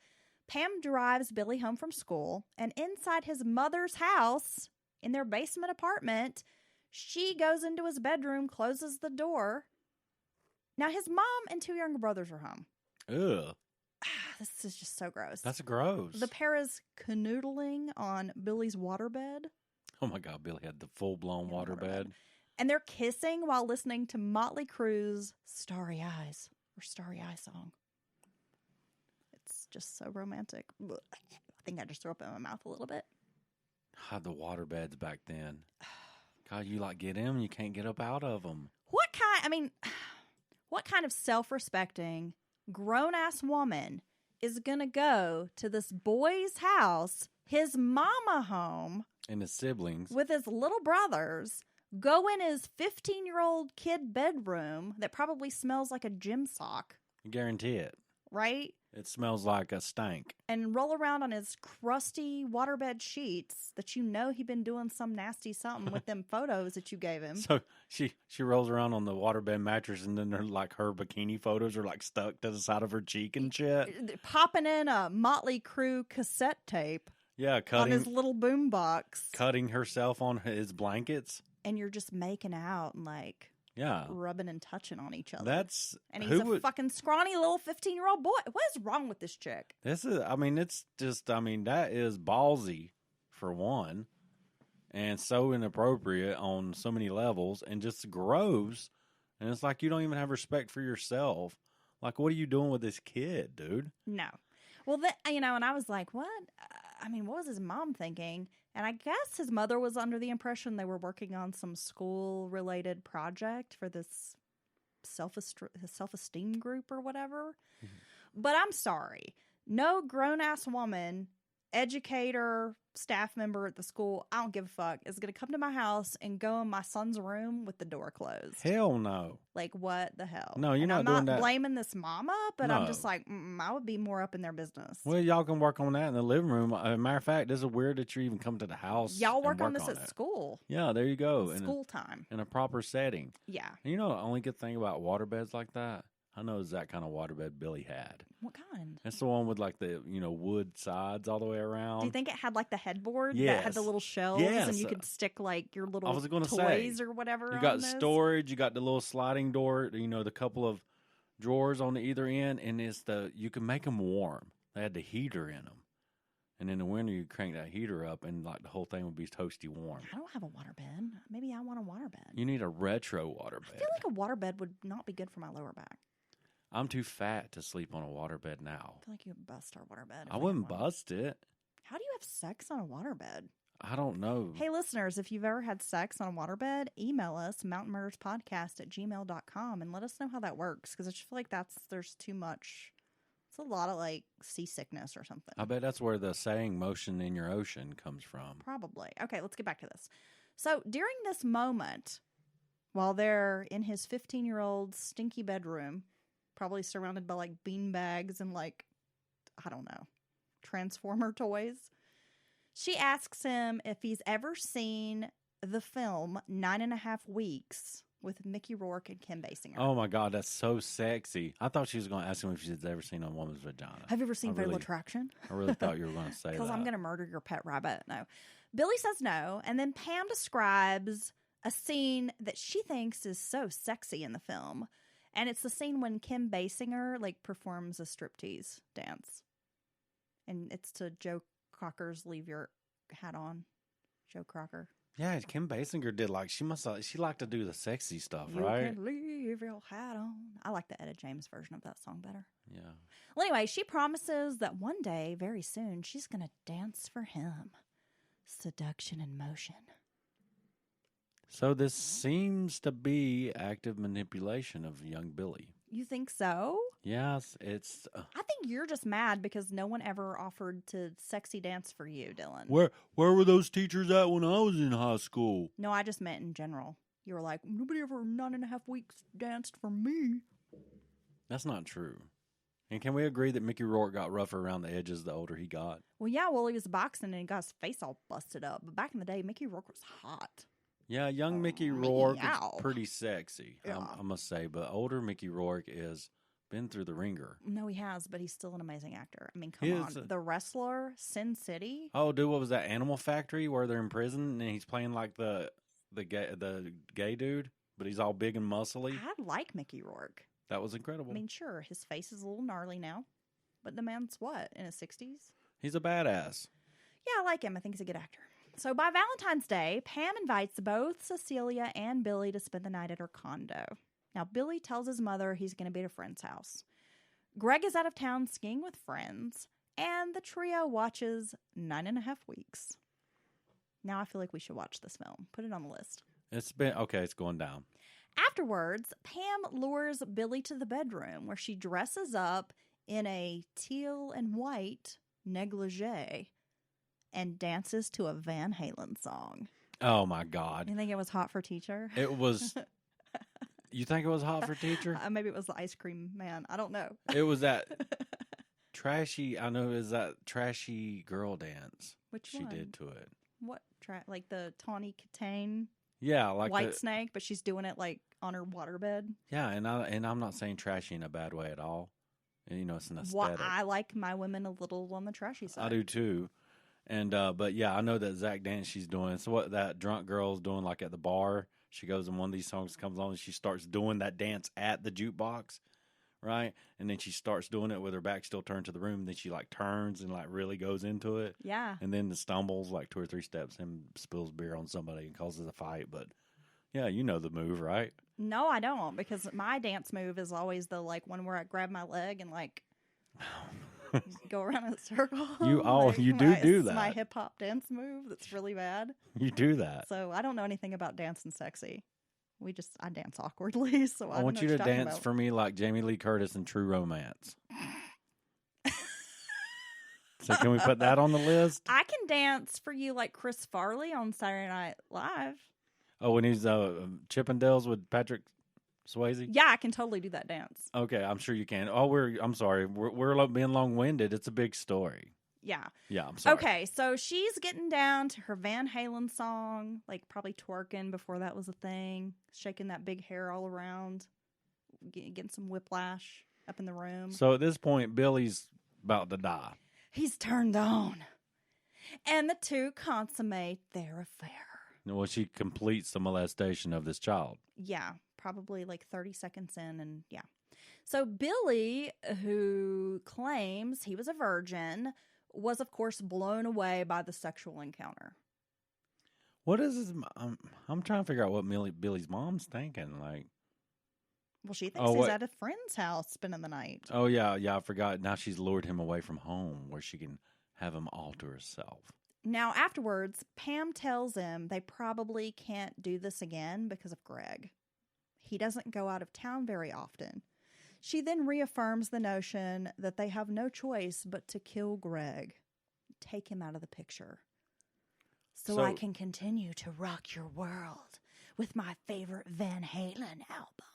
Speaker 2: Pam drives Billy home from school, and inside his mother's house, in their basement apartment, she goes into his bedroom, closes the door. Now, his mom and 2 younger brothers are home.
Speaker 3: Ugh.
Speaker 2: This is just so gross.
Speaker 3: That's gross.
Speaker 2: The pair is canoodling on Billy's waterbed.
Speaker 3: Oh my God, Billy had the full-blown waterbed.
Speaker 2: And they're kissing while listening to Motley Crue's Starry Eyes, or Starry Eye song. It's just so romantic. I think I just threw up in my mouth a little bit.
Speaker 3: God, the waterbeds back then. God, you get in them, you can't get up out of them.
Speaker 2: What kind of self-respecting, grown-ass woman is going to go to this boy's house, his mama home,
Speaker 3: And his siblings.
Speaker 2: with his little brothers, go in his 15-year-old kid bedroom that probably smells like a gym sock,
Speaker 3: I guarantee it.
Speaker 2: right?
Speaker 3: It smells like a stank.
Speaker 2: And roll around on his crusty waterbed sheets that you know he been doing some nasty something with them photos that you gave him.
Speaker 3: So she rolls around on the waterbed mattress, and then they're like her bikini photos are like stuck to the side of her cheek and shit.
Speaker 2: Popping in a Motley Crue cassette tape
Speaker 3: Yeah,
Speaker 2: on his little boom box.
Speaker 3: cutting herself on his blankets.
Speaker 2: And you're just making out and like
Speaker 3: Yeah,
Speaker 2: rubbing and touching on each other.
Speaker 3: that's
Speaker 2: And he's a fucking scrawny little 15-year-old boy. What is wrong with this chick?
Speaker 3: This is. I mean, it's just. I mean, that is ballsy for one, and so inappropriate on so many levels, and just gross. And it's like you don't even have respect for yourself. Like, what are you doing with this kid, dude?
Speaker 2: No. Well, and I was like, what? I mean, what was his mom thinking? And I guess his mother was under the impression they were working on some school-related project for this self-esteem group or whatever. Mm-hmm. But I'm sorry. No grown-ass woman, educator, staff member at the school, I don't give a fuck, is going to come to my house and go in my son's room with the door closed.
Speaker 3: Hell no.
Speaker 2: Like, what the hell?
Speaker 3: No, you're
Speaker 2: and
Speaker 3: not
Speaker 2: I'm
Speaker 3: doing
Speaker 2: not
Speaker 3: that.
Speaker 2: blaming this mama, but I'm
Speaker 3: No.
Speaker 2: just like, I would be more up in their business.
Speaker 3: Well, y'all can work on that in the living room. As a matter of fact, this is weird that you even come to the house.
Speaker 2: Y'all
Speaker 3: and
Speaker 2: work on this at
Speaker 3: it.
Speaker 2: school.
Speaker 3: Yeah, there you go.
Speaker 2: School time.
Speaker 3: In a proper setting.
Speaker 2: Yeah.
Speaker 3: And you know, the only good thing about waterbeds like that, I know is that kind of waterbed Billy had.
Speaker 2: What kind?
Speaker 3: That's the one with like the wood sides all the way around.
Speaker 2: Do you think it had like the headboard that
Speaker 3: Yes.
Speaker 2: had the little shelves
Speaker 3: Yes.
Speaker 2: and you could stick like your little
Speaker 3: I was gonna
Speaker 2: toys
Speaker 3: say,
Speaker 2: or whatever?
Speaker 3: You
Speaker 2: on
Speaker 3: got
Speaker 2: those?
Speaker 3: storage. You got the little sliding door. The couple of drawers on the either end, and you can make them warm. They had the heater in them, and in the winter you crank that heater up, and like the whole thing would be toasty warm.
Speaker 2: I don't have a waterbed. Maybe I want a waterbed.
Speaker 3: You need a retro waterbed.
Speaker 2: I feel like a waterbed would not be good for my lower back.
Speaker 3: I'm too fat to sleep on a waterbed now.
Speaker 2: I feel like you would bust our waterbed.
Speaker 3: I wouldn't bust it.
Speaker 2: How do you have sex on a waterbed?
Speaker 3: I don't know.
Speaker 2: Hey, listeners, if you've ever had sex on a waterbed, email us, mountainmurderspodcast@gmail.com, and let us know how that works, because I just feel like there's too much. It's a lot of, like, seasickness or something.
Speaker 3: I bet that's where the saying motion in your ocean comes from.
Speaker 2: Probably. Okay, let's get back to this. So, during this moment, while they're in his 15-year-old stinky bedroom, probably surrounded by, like, bean bags and, like, I don't know, Transformer toys, she asks him if he's ever seen the film 9.5 Weeks with Mickey Rourke and Kim Basinger.
Speaker 3: Oh my God, that's so sexy. I thought she was going to ask him if she's ever seen a woman's vagina.
Speaker 2: Have you ever seen Fatal Attraction?
Speaker 3: I really thought you were going to say that.
Speaker 2: Because I'm going to murder your pet rabbit. No. Billy says no, and then Pam describes a scene that she thinks is so sexy in the film. And it's the scene when Kim Basinger, like, performs a striptease dance. And it's to Joe Crocker's Leave Your Hat On. Joe Crocker.
Speaker 3: Yeah, Kim Basinger did she liked to do the sexy stuff,
Speaker 2: You
Speaker 3: right?
Speaker 2: can leave your hat on. I like the Etta James version of that song better.
Speaker 3: Yeah.
Speaker 2: Well, anyway, she promises that one day, very soon, she's going to dance for him. Seduction in motion.
Speaker 3: So this seems to be active manipulation of young Billy.
Speaker 2: You think so?
Speaker 3: Yes, it's...
Speaker 2: I think you're just mad because no one ever offered to sexy dance for you, Dylan.
Speaker 3: Where were those teachers at when I was in high school?
Speaker 2: No, I just meant in general. You were like, nobody ever 9.5 weeks danced for me.
Speaker 3: That's not true. And can we agree that Mickey Rourke got rougher around the edges the older he got?
Speaker 2: Well, yeah, he was boxing and he got his face all busted up. But back in the day, Mickey Rourke was hot.
Speaker 3: Yeah, young Mickey Rourke
Speaker 2: meow.
Speaker 3: is pretty sexy,
Speaker 2: Yeah.
Speaker 3: I must say. But older Mickey Rourke is been through the ringer.
Speaker 2: No, he has, but he's still an amazing actor. I mean, come
Speaker 3: He
Speaker 2: on.
Speaker 3: is
Speaker 2: The Wrestler, Sin City.
Speaker 3: Oh, dude, what was that? Animal Factory, where they're in prison and he's playing like the gay dude, but he's all big and muscly.
Speaker 2: I like Mickey Rourke.
Speaker 3: That was incredible.
Speaker 2: I mean, sure, his face is a little gnarly now, but the man's what, in his 60s?
Speaker 3: He's a badass.
Speaker 2: Yeah, I like him. I think he's a good actor. So by Valentine's Day, Pam invites both Cecilia and Billy to spend the night at her condo. Now, Billy tells his mother he's going to be at a friend's house. Gregg is out of town skiing with friends, and the trio watches 9.5 Weeks. Now I feel like we should watch this film. Put it on the list.
Speaker 3: It's going down.
Speaker 2: Afterwards, Pam lures Billy to the bedroom where she dresses up in a teal and white negligee and dances to a Van Halen song.
Speaker 3: Oh, my God.
Speaker 2: You think it was hot for teacher?
Speaker 3: It was. You think it was hot for teacher?
Speaker 2: Maybe it was the ice cream man. I don't know.
Speaker 3: It was that trashy. I know it was that trashy girl dance.
Speaker 2: Which
Speaker 3: she
Speaker 2: one?
Speaker 3: did to it.
Speaker 2: What like the Tawny Katane?
Speaker 3: Yeah, like
Speaker 2: White Snake, but she's doing it like on her waterbed.
Speaker 3: Yeah, and I'm not saying trashy in a bad way at all. You know, it's an aesthetic.
Speaker 2: I like my women a little on the trashy side.
Speaker 3: I do too. And but yeah, I know that Zach dance she's doing. So what that drunk girl's doing, like at the bar, she goes and one of these songs comes on and she starts doing that dance at the jukebox, right? And then she starts doing it with her back still turned to the room. Then she like turns and like really goes into it.
Speaker 2: Yeah.
Speaker 3: And then stumbles like 2 or 3 steps and spills beer on somebody and causes a fight. But yeah, you know the move, right?
Speaker 2: No, I don't, because my dance move is always the like one where I grab my leg and like go around in a circle.
Speaker 3: You do that.
Speaker 2: My hip hop dance move that's really bad.
Speaker 3: You do that.
Speaker 2: So I don't know anything about dancing sexy. I dance awkwardly. So I
Speaker 3: want
Speaker 2: don't
Speaker 3: you
Speaker 2: know
Speaker 3: to
Speaker 2: what you're
Speaker 3: dance
Speaker 2: talking
Speaker 3: for me like Jamie Lee Curtis in True Romance. So can we put that on the list?
Speaker 2: I can dance for you like Chris Farley on Saturday Night Live.
Speaker 3: Oh, when he's Chippendales with Patrick Swayze?
Speaker 2: Yeah, I can totally do that dance.
Speaker 3: Okay, I'm sure you can. Oh, I'm sorry. We're being long-winded. It's a big story.
Speaker 2: Yeah.
Speaker 3: Yeah, I'm sorry.
Speaker 2: Okay, so she's getting down to her Van Halen song, like probably twerking before that was a thing, shaking that big hair all around, getting some whiplash up in the room.
Speaker 3: So at this point, Billy's about to die.
Speaker 2: He's turned on. And the two consummate their affair.
Speaker 3: Well, she completes the molestation of this child.
Speaker 2: Yeah, probably like 30 seconds in, and yeah. So Billy, who claims he was a virgin, was of course blown away by the sexual encounter.
Speaker 3: What is his? I'm trying to figure out what Billy's mom's thinking. Like,
Speaker 2: well, she thinks he's at a friend's house spending the night.
Speaker 3: Oh yeah, I forgot. Now she's lured him away from home, where she can have him all to herself.
Speaker 2: Now, afterwards, Pam tells him they probably can't do this again because of Gregg. He doesn't go out of town very often. She then reaffirms the notion that they have no choice but to kill Gregg, take him out of the picture, so I can continue to rock your world with my favorite Van Halen album.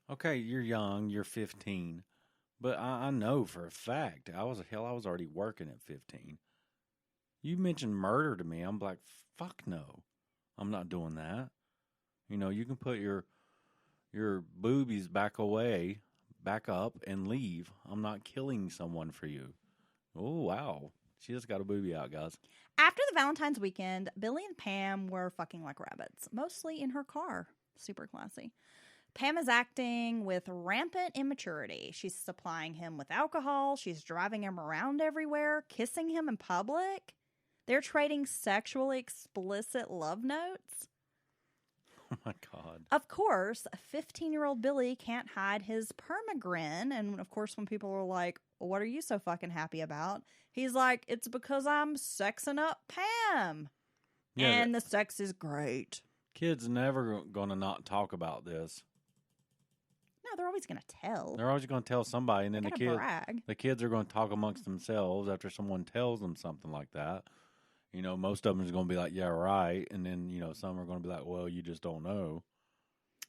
Speaker 3: Okay, you're young, you're 15, but I know for a fact, I was already working at 15. You mentioned murder to me, I'm like, fuck no, I'm not doing that. You know, you can put your boobies back up and leave. I'm not killing someone for you. Oh, wow. She just got a boobie out, guys.
Speaker 2: After the Valentine's weekend, Billy and Pam were fucking like rabbits, mostly in her car. Super classy. Pam is acting with rampant immaturity. She's supplying him with alcohol. She's driving him around everywhere, kissing him in public. They're trading sexually explicit love notes.
Speaker 3: Oh, my God.
Speaker 2: Of course, 15-year-old Billy can't hide his permagrin. And, of course, when people are like, what are you so fucking happy about? He's like, it's because I'm sexing up Pam. Yeah, and the sex is great.
Speaker 3: Kids never going to not talk about this.
Speaker 2: No, they're always going to tell.
Speaker 3: They're always going to tell somebody. And then
Speaker 2: brag.
Speaker 3: The kids are going to talk amongst themselves after someone tells them something like that. You know, most of them is going to be like, yeah, right. And then, you know, some are going to be like, well, you just don't know.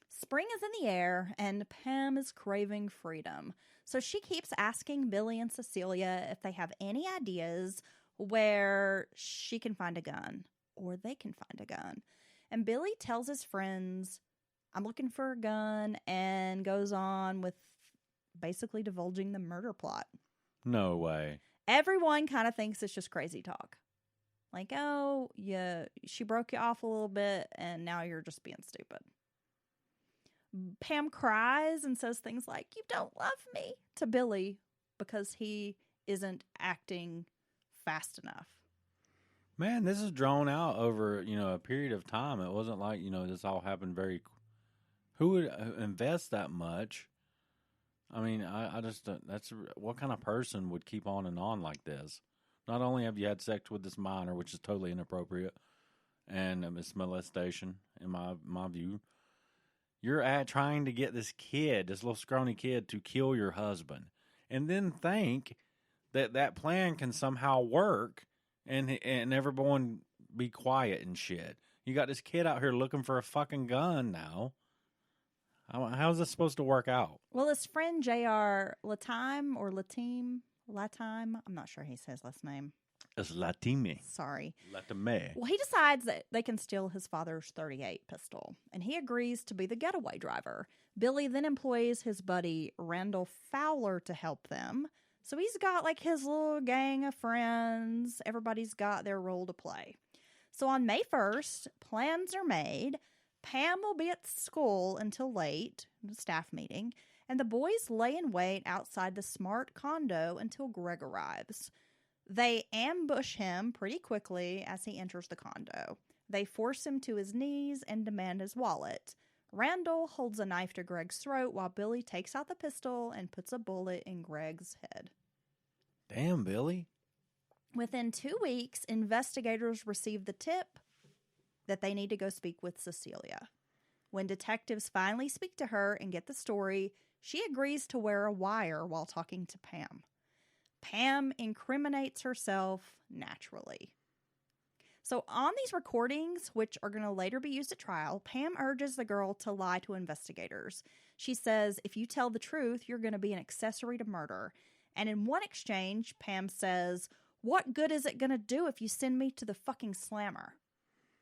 Speaker 2: Spring is in the air, and Pam is craving freedom. So she keeps asking Billy and Cecilia if they have any ideas where she can find a gun or they can find a gun. And Billy tells his friends, I'm looking for a gun, and goes on with basically divulging the murder plot.
Speaker 3: No way.
Speaker 2: Everyone kind of thinks it's just crazy talk. Like, oh, yeah, she broke you off a little bit, and now you're just being stupid. Pam cries and says things like, you don't love me, to Billy because he isn't acting fast enough.
Speaker 3: Man, this is drawn out over, you know, a period of time. It wasn't like, you know, this all happened very... Who would invest that much? I mean, I just... that's what kind of person would keep on and on like this? Not only have you had sex with this minor, which is totally inappropriate, and it's molestation, in my view, you're trying to get this kid, this little scrawny kid, to kill your husband, and then think that plan can somehow work, and everyone be quiet and shit. You got this kid out here looking for a fucking gun now. How's this supposed to work out?
Speaker 2: Well, his friend J.R. Latime, I'm not sure he says last name.
Speaker 3: It's Latime.
Speaker 2: Sorry.
Speaker 3: Latime.
Speaker 2: Well, he decides that they can steal his father's .38 pistol, and he agrees to be the getaway driver. Billy then employs his buddy Randall Fowler to help them. So he's got like his little gang of friends. Everybody's got their role to play. So on May 1st, plans are made. Pam will be at school until late, the staff meeting, and the boys lay in wait outside the Smart condo until Gregg arrives. They ambush him pretty quickly as he enters the condo. They force him to his knees and demand his wallet. Randall holds a knife to Gregg's throat while Billy takes out the pistol and puts a bullet in Gregg's head.
Speaker 3: Damn, Billy.
Speaker 2: Within 2 weeks, investigators receive the tip that they need to go speak with Cecilia. When detectives finally speak to her and get the story, she agrees to wear a wire while talking to Pam. Pam incriminates herself naturally. So on these recordings, which are going to later be used at trial, Pam urges the girl to lie to investigators. She says, if you tell the truth, you're going to be an accessory to murder. And in one exchange, Pam says, what good is it going to do if you send me to the fucking slammer?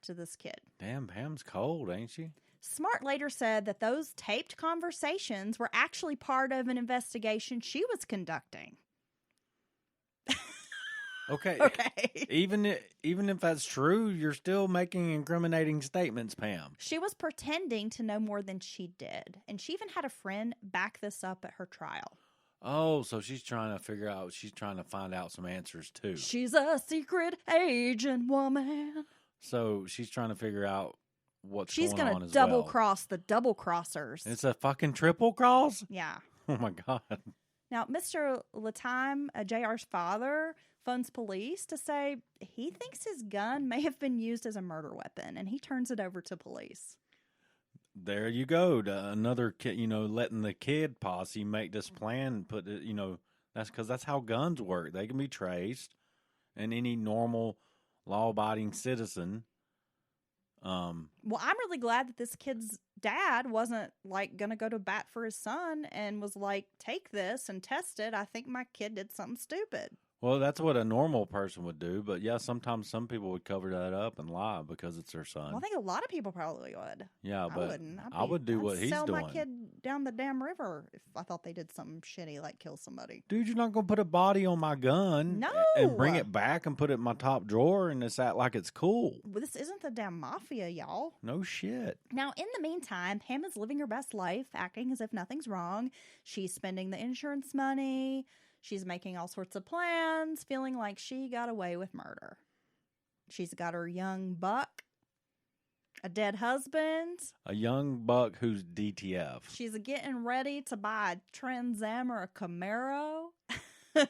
Speaker 2: To this kid.
Speaker 3: Damn, Pam's cold, ain't she?
Speaker 2: Smart later said that those taped conversations were actually part of an investigation she was conducting.
Speaker 3: Okay.
Speaker 2: Okay.
Speaker 3: Even if that's true, you're still making incriminating statements, Pam.
Speaker 2: She was pretending to know more than she did, and she even had a friend back this up at her trial.
Speaker 3: Oh, so she's trying to find out some answers too.
Speaker 2: She's a secret agent woman.
Speaker 3: So she's trying to figure out what's
Speaker 2: She's
Speaker 3: going on
Speaker 2: gonna
Speaker 3: as
Speaker 2: double
Speaker 3: well.
Speaker 2: cross the double crossers.
Speaker 3: It's a fucking triple cross?
Speaker 2: Yeah.
Speaker 3: Oh my God.
Speaker 2: Now, Mr. Latime, JR's father, phones police to say he thinks his gun may have been used as a murder weapon, and he turns it over to police.
Speaker 3: There you go. Another kid, letting the kid posse make this plan. That's how guns work. They can be traced, and any normal law-abiding citizen.
Speaker 2: Well, I'm really glad that this kid's dad wasn't like gonna go to bat for his son and was like, take this and test it. I think my kid did something stupid.
Speaker 3: Well, that's what a normal person would do, but yeah, sometimes some people would cover that up and lie because it's their son.
Speaker 2: Well, I think a lot of people probably would.
Speaker 3: Yeah, but
Speaker 2: I wouldn't.
Speaker 3: I would do what he's
Speaker 2: sell
Speaker 3: doing.
Speaker 2: my kid down the damn river if I thought they did something shitty like kill somebody.
Speaker 3: Dude, you're not going to put a body on my gun
Speaker 2: No!
Speaker 3: and bring it back and put it in my top drawer and just act like it's cool.
Speaker 2: Well, this isn't the damn mafia, y'all.
Speaker 3: No shit.
Speaker 2: Now, in the meantime, Pam is living her best life, acting as if nothing's wrong. She's spending the insurance money. She's making all sorts of plans, feeling like she got away with murder. She's got her young buck, a dead husband.
Speaker 3: A young buck who's DTF.
Speaker 2: She's getting ready to buy a Trans Am or a Camaro.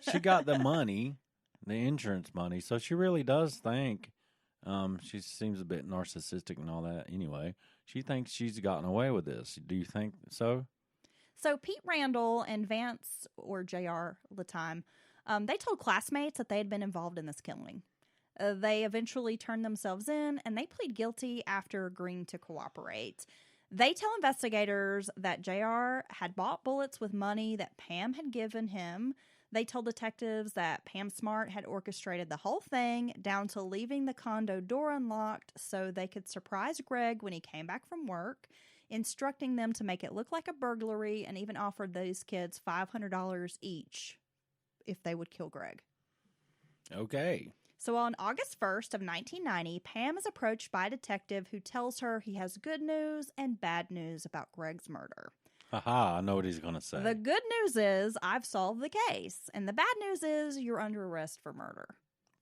Speaker 3: She got the money, the insurance money, so she really does think, she seems a bit narcissistic and all that anyway. She thinks she's gotten away with this. Do you think so?
Speaker 2: So Pete Randall and Vance, or JR at the time, they told classmates that they had been involved in this killing. They eventually turned themselves in, and they plead guilty after agreeing to cooperate. They tell investigators that JR had bought bullets with money that Pam had given him. They told detectives that Pam Smart had orchestrated the whole thing, down to leaving the condo door unlocked so they could surprise Gregg when he came back from work, instructing them to make it look like a burglary, and even offered those kids $500 each if they would kill Gregg.
Speaker 3: Okay.
Speaker 2: So on August 1st of 1990, Pam is approached by a detective who tells her he has good news and bad news about Gregg's murder.
Speaker 3: Haha, I know what he's going to say.
Speaker 2: The good news is I've solved the case, and the bad news is you're under arrest for murder.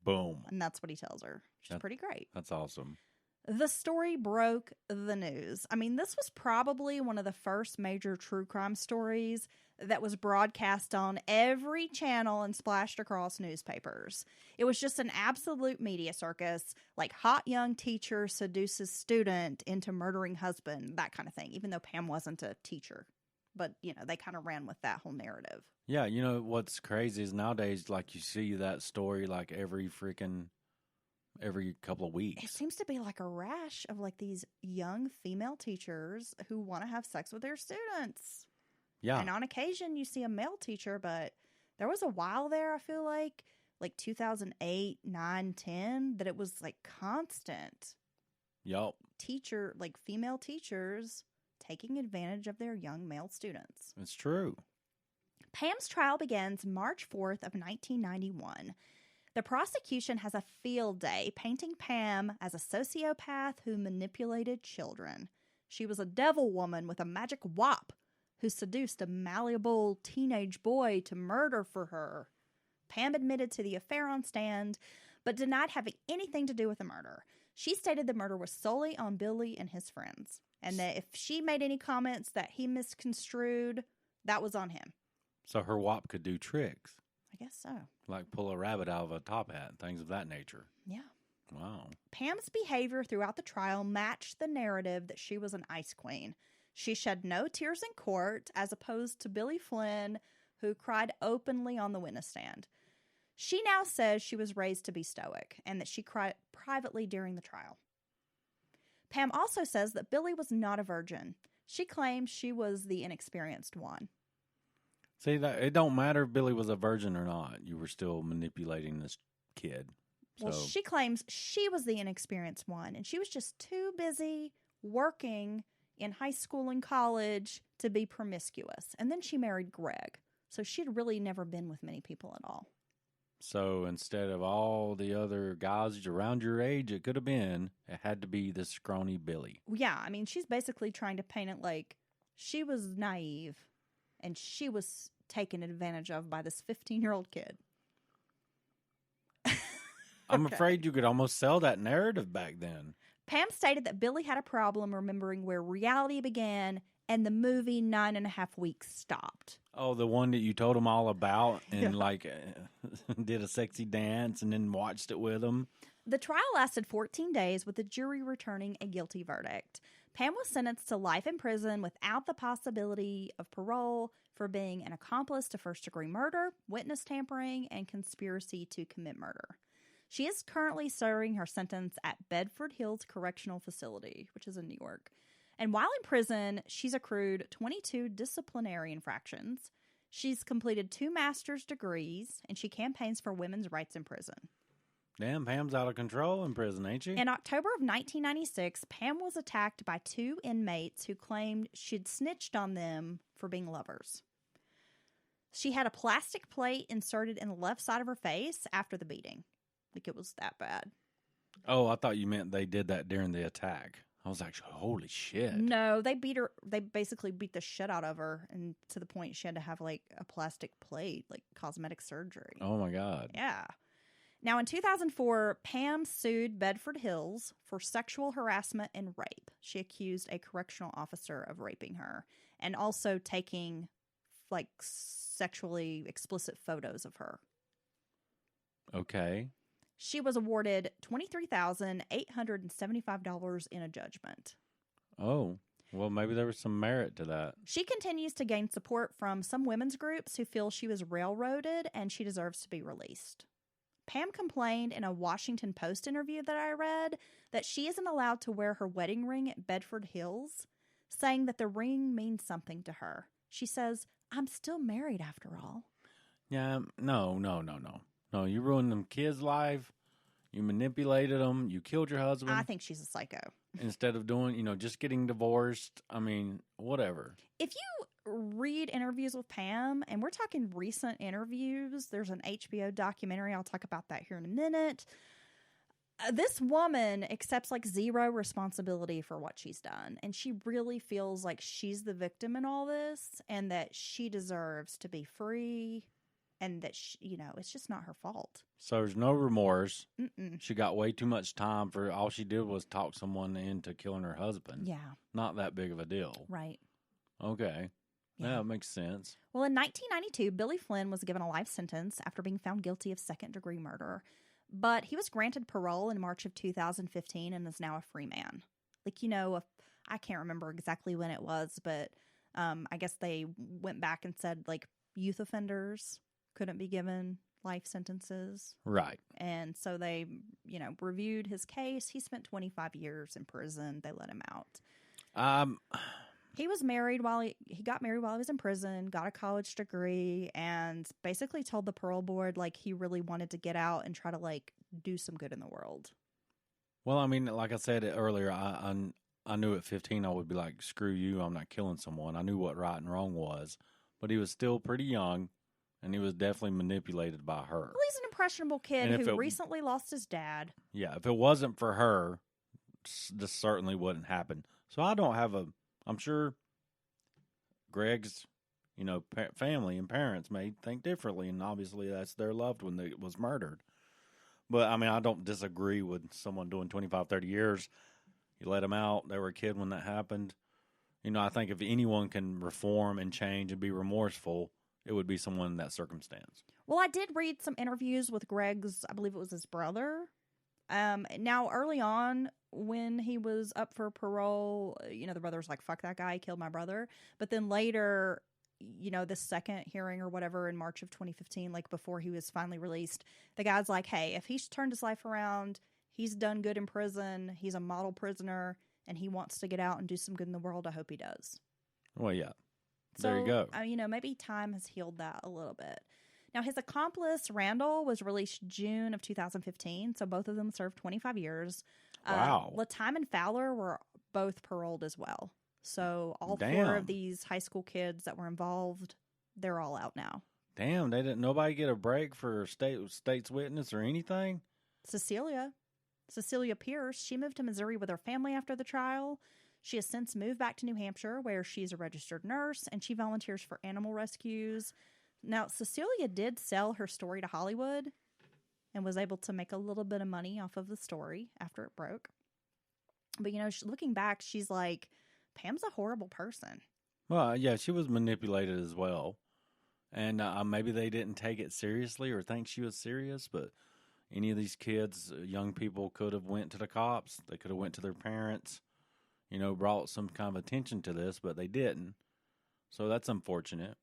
Speaker 3: Boom.
Speaker 2: And that's what he tells her, which is pretty great.
Speaker 3: That's awesome.
Speaker 2: The story broke the news. I mean, this was probably one of the first major true crime stories that was broadcast on every channel and splashed across newspapers. It was just an absolute media circus, like hot young teacher seduces student into murdering husband, that kind of thing, even though Pam wasn't a teacher. But, they kind of ran with that whole narrative.
Speaker 3: Yeah, what's crazy is nowadays, like, you see that story, like, every couple of weeks.
Speaker 2: It seems to be like a rash of like these young female teachers who want to have sex with their students.
Speaker 3: Yeah.
Speaker 2: And on occasion you see a male teacher, but there was a while there, I feel like 2008, 9, 10, that it was like constant.
Speaker 3: Yup.
Speaker 2: Female teachers taking advantage of their young male students.
Speaker 3: It's true.
Speaker 2: Pam's trial begins March 4th of 1991. The prosecution has a field day painting Pam as a sociopath who manipulated children. She was a devil woman with a magic wop who seduced a malleable teenage boy to murder for her. Pam admitted to the affair on stand, but denied having anything to do with the murder. She stated the murder was solely on Billy and his friends, and that if she made any comments that he misconstrued, that was on him.
Speaker 3: So her wop could do tricks.
Speaker 2: I guess so.
Speaker 3: Like pull a rabbit out of a top hat, things of that nature.
Speaker 2: Yeah.
Speaker 3: Wow.
Speaker 2: Pam's behavior throughout the trial matched the narrative that she was an ice queen. She shed no tears in court, as opposed to Billy Flynn, who cried openly on the witness stand. She now says she was raised to be stoic and that she cried privately during the trial. Pam also says that Billy was not a virgin. She claims she was the inexperienced one.
Speaker 3: See, that it don't matter if Billy was a virgin or not. You were still manipulating this kid. So.
Speaker 2: Well, she claims she was the inexperienced one, and she was just too busy working in high school and college to be promiscuous. And then she married Gregg. So she'd really never been with many people at all.
Speaker 3: So instead of all the other guys around your age it could have been, it had to be this scrawny Billy.
Speaker 2: Yeah, I mean, she's basically trying to paint it like she was naive and she was taken advantage of by this 15-year-old kid.
Speaker 3: I'm afraid you could almost sell that narrative back then.
Speaker 2: Pam stated that Billy had a problem remembering where reality began and the movie 9.5 Weeks stopped.
Speaker 3: Oh, the one that you told him all about and did a sexy dance and then watched it with him.
Speaker 2: The trial lasted 14 days with the jury returning a guilty verdict. Pam was sentenced to life in prison without the possibility of parole for being an accomplice to first-degree murder, witness tampering, and conspiracy to commit murder. She is currently serving her sentence at Bedford Hills Correctional Facility, which is in New York. And while in prison, she's accrued 22 disciplinary infractions. She's completed 2 master's degrees, and she campaigns for women's rights in prison.
Speaker 3: Damn, Pam's out of control in prison, ain't she?
Speaker 2: In October of 1996, Pam was attacked by 2 inmates who claimed she'd snitched on them for being lovers. She had a plastic plate inserted in the left side of her face after the beating. Like, it was that bad.
Speaker 3: Oh, I thought you meant they did that during the attack. I was like, holy shit.
Speaker 2: No, they beat her. They basically beat the shit out of her, and to the point she had to have like a plastic plate, like cosmetic surgery.
Speaker 3: Oh my God.
Speaker 2: Yeah. Now, in 2004, Pam sued Bedford Hills for sexual harassment and rape. She accused a correctional officer of raping her and also taking like sexually explicit photos of her.
Speaker 3: Okay.
Speaker 2: She was awarded $23,875 in a judgment.
Speaker 3: Oh, well, maybe there was some merit to that.
Speaker 2: She continues to gain support from some women's groups who feel she was railroaded and she deserves to be released. Pam complained in a Washington Post interview that I read that she isn't allowed to wear her wedding ring at Bedford Hills, saying that the ring means something to her. She says, "I'm still married after all."
Speaker 3: Yeah, no. No, you ruined them kids' life. You manipulated them. You killed your husband.
Speaker 2: I think she's a psycho.
Speaker 3: Instead of doing, just getting divorced. I mean, whatever.
Speaker 2: If you read interviews with Pam, and we're talking recent interviews, there's an HBO documentary. I'll talk about that here in a minute. This woman accepts like zero responsibility for what she's done. And she really feels like she's the victim in all this and that she deserves to be free and that it's just not her fault.
Speaker 3: So there's no remorse.
Speaker 2: Mm-mm.
Speaker 3: She got way too much time for all she did was talk someone into killing her husband.
Speaker 2: Yeah.
Speaker 3: Not that big of a deal.
Speaker 2: Right.
Speaker 3: Okay. Yeah, it makes sense.
Speaker 2: Well, in 1992, Billy Flynn was given a life sentence after being found guilty of second-degree murder. But he was granted parole in March of 2015 and is now a free man. I can't remember exactly when it was, but I guess they went back and said, youth offenders couldn't be given life sentences.
Speaker 3: Right.
Speaker 2: And so they, reviewed his case. He spent 25 years in prison. They let him out. He was married he got married while he was in prison, got a college degree, and basically told the parole board he really wanted to get out and try to do some good in the world.
Speaker 3: Well, I mean, like I said earlier, I knew at 15 I would be like, screw you, I'm not killing someone. I knew what right and wrong was, but he was still pretty young, and he was definitely manipulated by her.
Speaker 2: Well, he's an impressionable kid who recently lost his dad.
Speaker 3: Yeah, if it wasn't for her, this certainly wouldn't happen. So I'm sure Gregg's, family and parents may think differently, and obviously that's their loved one that was murdered. But, I mean, I don't disagree with someone doing 25, 30 years. You let them out. They were a kid when that happened. I think if anyone can reform and change and be remorseful, it would be someone in that circumstance.
Speaker 2: Well, I did read some interviews with Gregg's, I believe it was his brother. Now, early on, when he was up for parole, the brother was like, fuck that guy, he killed my brother. But then later, the second hearing or whatever in March of 2015, before he was finally released, the guy's like, hey, if he's turned his life around, he's done good in prison, he's a model prisoner, and he wants to get out and do some good in the world, I hope he does.
Speaker 3: Well, yeah.
Speaker 2: So,
Speaker 3: there you go.
Speaker 2: Maybe time has healed that a little bit. Now, his accomplice, Randall, was released June of 2015, so both of them served 25 years.
Speaker 3: Wow.
Speaker 2: Latime and Fowler were both paroled as well. So all
Speaker 3: Damn.
Speaker 2: 4 of these high school kids that were involved, they're all out now.
Speaker 3: Damn, nobody get a break for state's witness or anything?
Speaker 2: Cecilia Pierce, she moved to Missouri with her family after the trial. She has since moved back to New Hampshire, where she's a registered nurse, and she volunteers for animal rescues. Now, Cecilia did sell her story to Hollywood and was able to make a little bit of money off of the story after it broke. But, looking back, she's like, Pam's a horrible person.
Speaker 3: Well, yeah, she was manipulated as well. And maybe they didn't take it seriously or think she was serious, but any of these kids, young people, could have went to the cops. They could have went to their parents, brought some kind of attention to this, but they didn't. So that's unfortunate.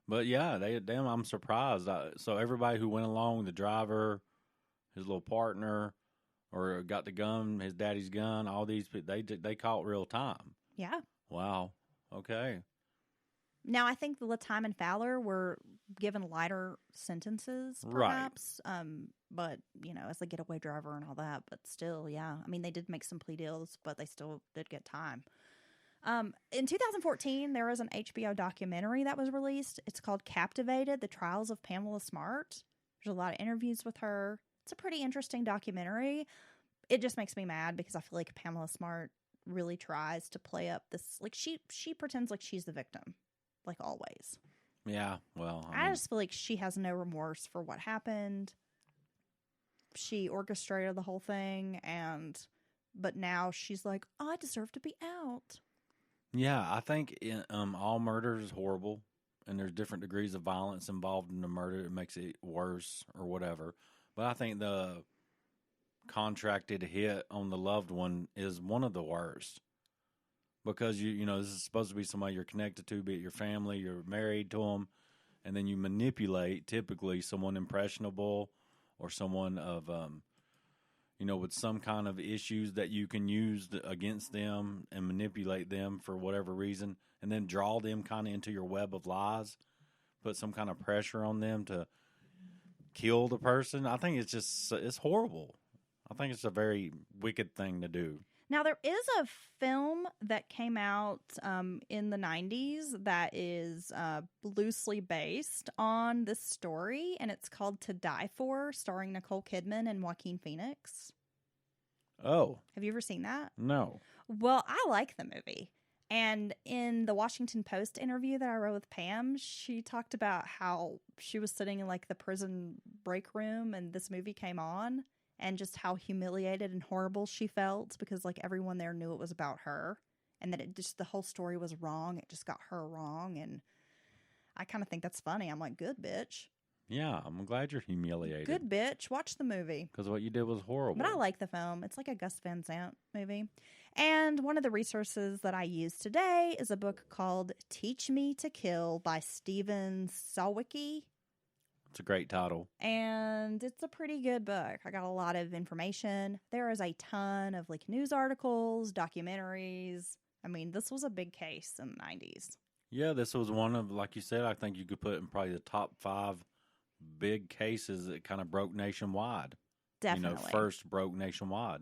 Speaker 3: But yeah, I'm surprised. So everybody who went along, the driver, his little partner, or got the gun, his daddy's gun, all these people, they caught real time.
Speaker 2: Yeah.
Speaker 3: Wow. Okay.
Speaker 2: Now, I think the Latime and Fowler were given lighter sentences, perhaps. Right. But, as a getaway driver and all that. But still, yeah. I mean, they did make some plea deals, but they still did get time. In 2014, there was an HBO documentary that was released. It's called Captivated, The Trials of Pamela Smart. There's a lot of interviews with her. It's a pretty interesting documentary. It just makes me mad because I feel like Pamela Smart really tries to play up this, she pretends like she's the victim, always.
Speaker 3: Yeah, well,
Speaker 2: I just feel like she has no remorse for what happened. She orchestrated the whole thing, but now she's like, oh, I deserve to be out.
Speaker 3: Yeah, I think all murder is horrible, and there's different degrees of violence involved in the murder. It makes it worse or whatever. But I think the contracted hit on the loved one is one of the worst. Because, this is supposed to be somebody you're connected to, be it your family, you're married to them, and then you manipulate, typically, someone impressionable or someone of, with some kind of issues that you can use against them and manipulate them for whatever reason, and then draw them kind of into your web of lies, put some kind of pressure on them to kill the person. I think it's horrible. I think it's a very wicked thing to do.
Speaker 2: Now, there is a film that came out in the 90s that is loosely based on this story, and it's called To Die For, starring Nicole Kidman and Joaquin Phoenix.
Speaker 3: Oh.
Speaker 2: Have you ever seen that?
Speaker 3: No.
Speaker 2: Well, I like the movie. And in the Washington Post interview that I wrote with Pam, she talked about how she was sitting in like the prison break room and this movie came on, and just how humiliated and horrible she felt because like everyone there knew it was about her, and that it just, the whole story was wrong. It just got her wrong. And I kind of think that's funny. I'm like, good bitch.
Speaker 3: Yeah, I'm glad you're humiliated.
Speaker 2: Good bitch. Watch the movie.
Speaker 3: Because what you did was horrible.
Speaker 2: But I like the film. It's like a Gus Van Sant movie. And one of the resources that I used today is a book called Teach Me to Kill by Stephen Sawicki.
Speaker 3: It's a great title.
Speaker 2: And it's a pretty good book. I got a lot of information. There is a ton of like news articles, documentaries. I mean, this was a big case in the 90s.
Speaker 3: Yeah, this was one of, like you said, I think you could put in probably the top 5 big cases that kind of broke nationwide.
Speaker 2: Definitely.
Speaker 3: First broke nationwide.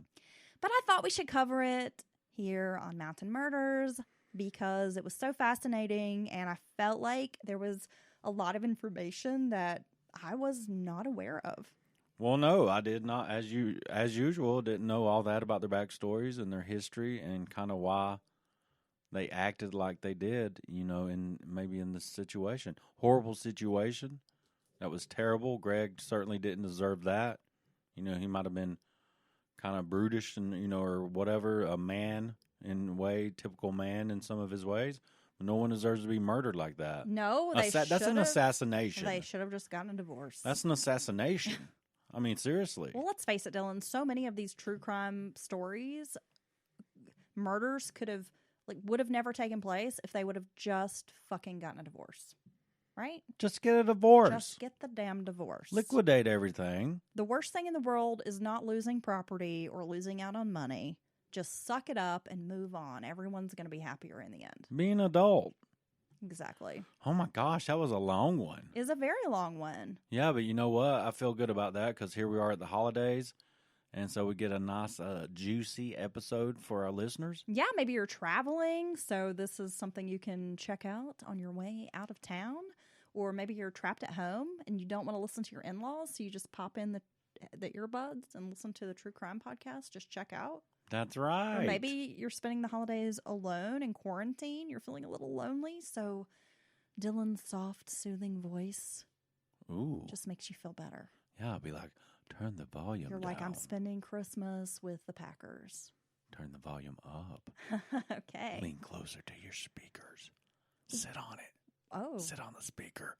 Speaker 2: But I thought we should cover it here on Mountain Murders because it was so fascinating, and I felt like there was a lot of information that I was not aware of.
Speaker 3: Well, no, I did not, as usual, didn't know all that about their backstories and their history and kind of why they acted like they did, maybe in this situation. Horrible situation. That was terrible. Gregg certainly didn't deserve that. He might have been kind of brutish and, or whatever, a man in a way, typical man in some of his ways. But no one deserves to be murdered like that.
Speaker 2: No,
Speaker 3: that's an assassination.
Speaker 2: They should have just gotten a divorce.
Speaker 3: That's an assassination. I mean, seriously.
Speaker 2: Well, let's face it, Dylan. So many of these true crime stories, murders would have never taken place if they would have just fucking gotten a divorce. Right?
Speaker 3: Just get a divorce.
Speaker 2: Just get the damn divorce.
Speaker 3: Liquidate everything.
Speaker 2: The worst thing in the world is not losing property or losing out on money. Just suck it up and move on. Everyone's going to be happier in the end.
Speaker 3: Be an adult.
Speaker 2: Exactly.
Speaker 3: Oh my gosh, that was a long one.
Speaker 2: It's a very long one.
Speaker 3: Yeah, but you know what? I feel good about that because here we are at the holidays. And so we get a nice, juicy episode for our listeners.
Speaker 2: Yeah, maybe you're traveling, so this is something you can check out on your way out of town. Or maybe you're trapped at home and you don't want to listen to your in-laws, so you just pop in the earbuds and listen to the True Crime Podcast. Just check out.
Speaker 3: That's right.
Speaker 2: Or maybe you're spending the holidays alone in quarantine. You're feeling a little lonely, so Dylan's soft, soothing voice just makes you feel better.
Speaker 3: Yeah, I'll be like, turn the volume
Speaker 2: You're
Speaker 3: down.
Speaker 2: like, I'm spending Christmas with the Packers.
Speaker 3: Turn the volume up.
Speaker 2: Okay.
Speaker 3: Lean closer to your speakers. Sit on it.
Speaker 2: Oh.
Speaker 3: Sit on the speaker.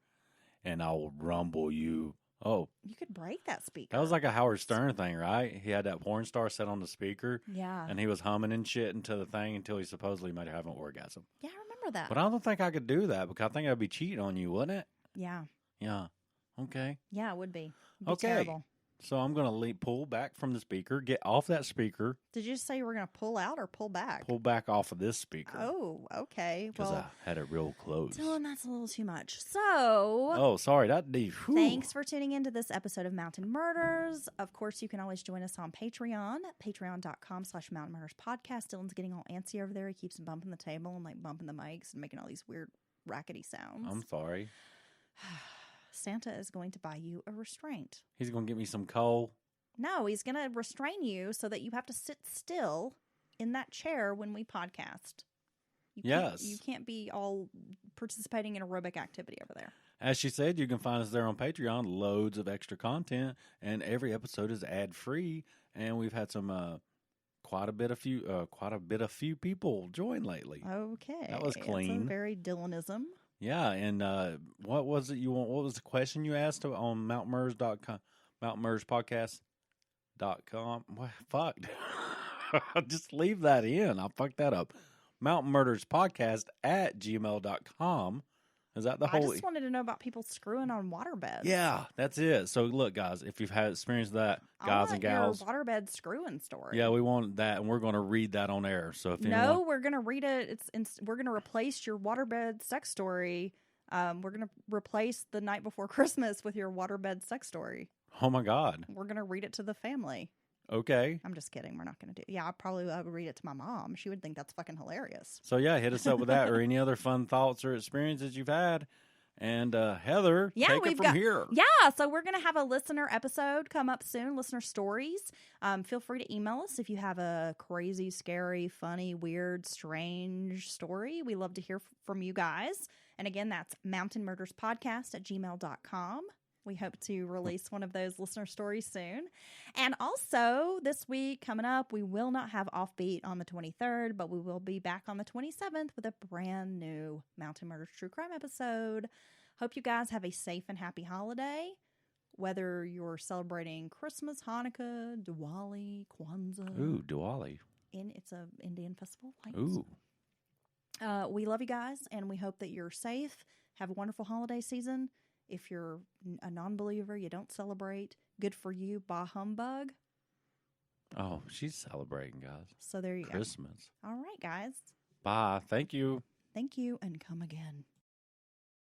Speaker 3: And I will rumble you. Oh.
Speaker 2: You could break that speaker.
Speaker 3: That was like a Howard Stern thing, right? He had that porn star sit on the speaker.
Speaker 2: Yeah.
Speaker 3: And he was humming and shit into the thing until he supposedly might have an orgasm.
Speaker 2: Yeah, I remember that.
Speaker 3: But I don't think I could do that because I think I'd be cheating on you, wouldn't it?
Speaker 2: Yeah.
Speaker 3: Yeah. Okay.
Speaker 2: Yeah, it would be. It'd be
Speaker 3: Okay.
Speaker 2: terrible.
Speaker 3: So I'm going to pull back from the speaker, get off that speaker.
Speaker 2: Did you say you were going to pull out or pull back?
Speaker 3: Pull back off of this speaker.
Speaker 2: Oh, okay.
Speaker 3: Because
Speaker 2: Well,
Speaker 3: I had it real close.
Speaker 2: Dylan, that's a little too much. So,
Speaker 3: Oh, sorry.
Speaker 2: thanks for tuning into this episode of Mountain Murders. Of course, you can always join us on Patreon, patreon.com/Mountain Murders Podcast. Dylan's getting all antsy over there. He keeps bumping the table and bumping the mics and making all these weird rackety sounds.
Speaker 3: I'm sorry.
Speaker 2: Santa is going to buy you a restraint.
Speaker 3: He's going to get me some coal.
Speaker 2: No, he's going to restrain you so that you have to sit still in that chair when we podcast. You can't be all participating in aerobic activity over there.
Speaker 3: As she said, you can find us there on Patreon. Loads of extra content, and every episode is ad free. And we've had some quite a bit of few people join lately.
Speaker 2: Okay,
Speaker 3: that was clean.
Speaker 2: It's a very Dylanism.
Speaker 3: Yeah, and what was it you want? What was the question you asked on mountainmurders.com, mountainmurderspodcast.com? What, fuck. Just leave that in. I'll fuck that up. mountainmurderspodcast@gmail.com. Is that the whole?
Speaker 2: I just wanted to know about people screwing on waterbeds.
Speaker 3: Yeah, that's it. So look, guys, if you've had experience with that, guys and gals,
Speaker 2: your waterbed screwing story.
Speaker 3: Yeah, we want that, and we're going to read that on air. So if
Speaker 2: we're going to read it. We're going to replace your waterbed sex story. We're going to replace the night before Christmas with your waterbed sex story.
Speaker 3: Oh my God,
Speaker 2: we're going to read it to the family.
Speaker 3: Okay.
Speaker 2: I'm just kidding. We're not going to do. Yeah, I would read it to my mom. She would think that's fucking hilarious.
Speaker 3: So yeah, hit us up with that or any other fun thoughts or experiences you've had. And Heather, take it from here.
Speaker 2: Yeah, so we're going to have a listener episode come up soon, listener stories. Feel free to email us if you have a crazy, scary, funny, weird, strange story. We love to hear from you guys. And again, that's mountainmurderspodcast@gmail.com. We hope to release one of those listener stories soon. And also, this week coming up, we will not have Offbeat on the 23rd, but we will be back on the 27th with a brand new Mountain Murders True Crime episode. Hope you guys have a safe and happy holiday, whether you're celebrating Christmas, Hanukkah, Diwali, Kwanzaa.
Speaker 3: Ooh, Diwali.
Speaker 2: It's an Indian festival.
Speaker 3: Ooh.
Speaker 2: We love you guys, and we hope that you're safe. Have a wonderful holiday season. If you're a non-believer, you don't celebrate, good for you, bah humbug.
Speaker 3: Oh, she's celebrating, guys.
Speaker 2: So there you go.
Speaker 3: Christmas.
Speaker 2: All right, guys.
Speaker 3: Bye. Thank you.
Speaker 2: Thank you, and come again.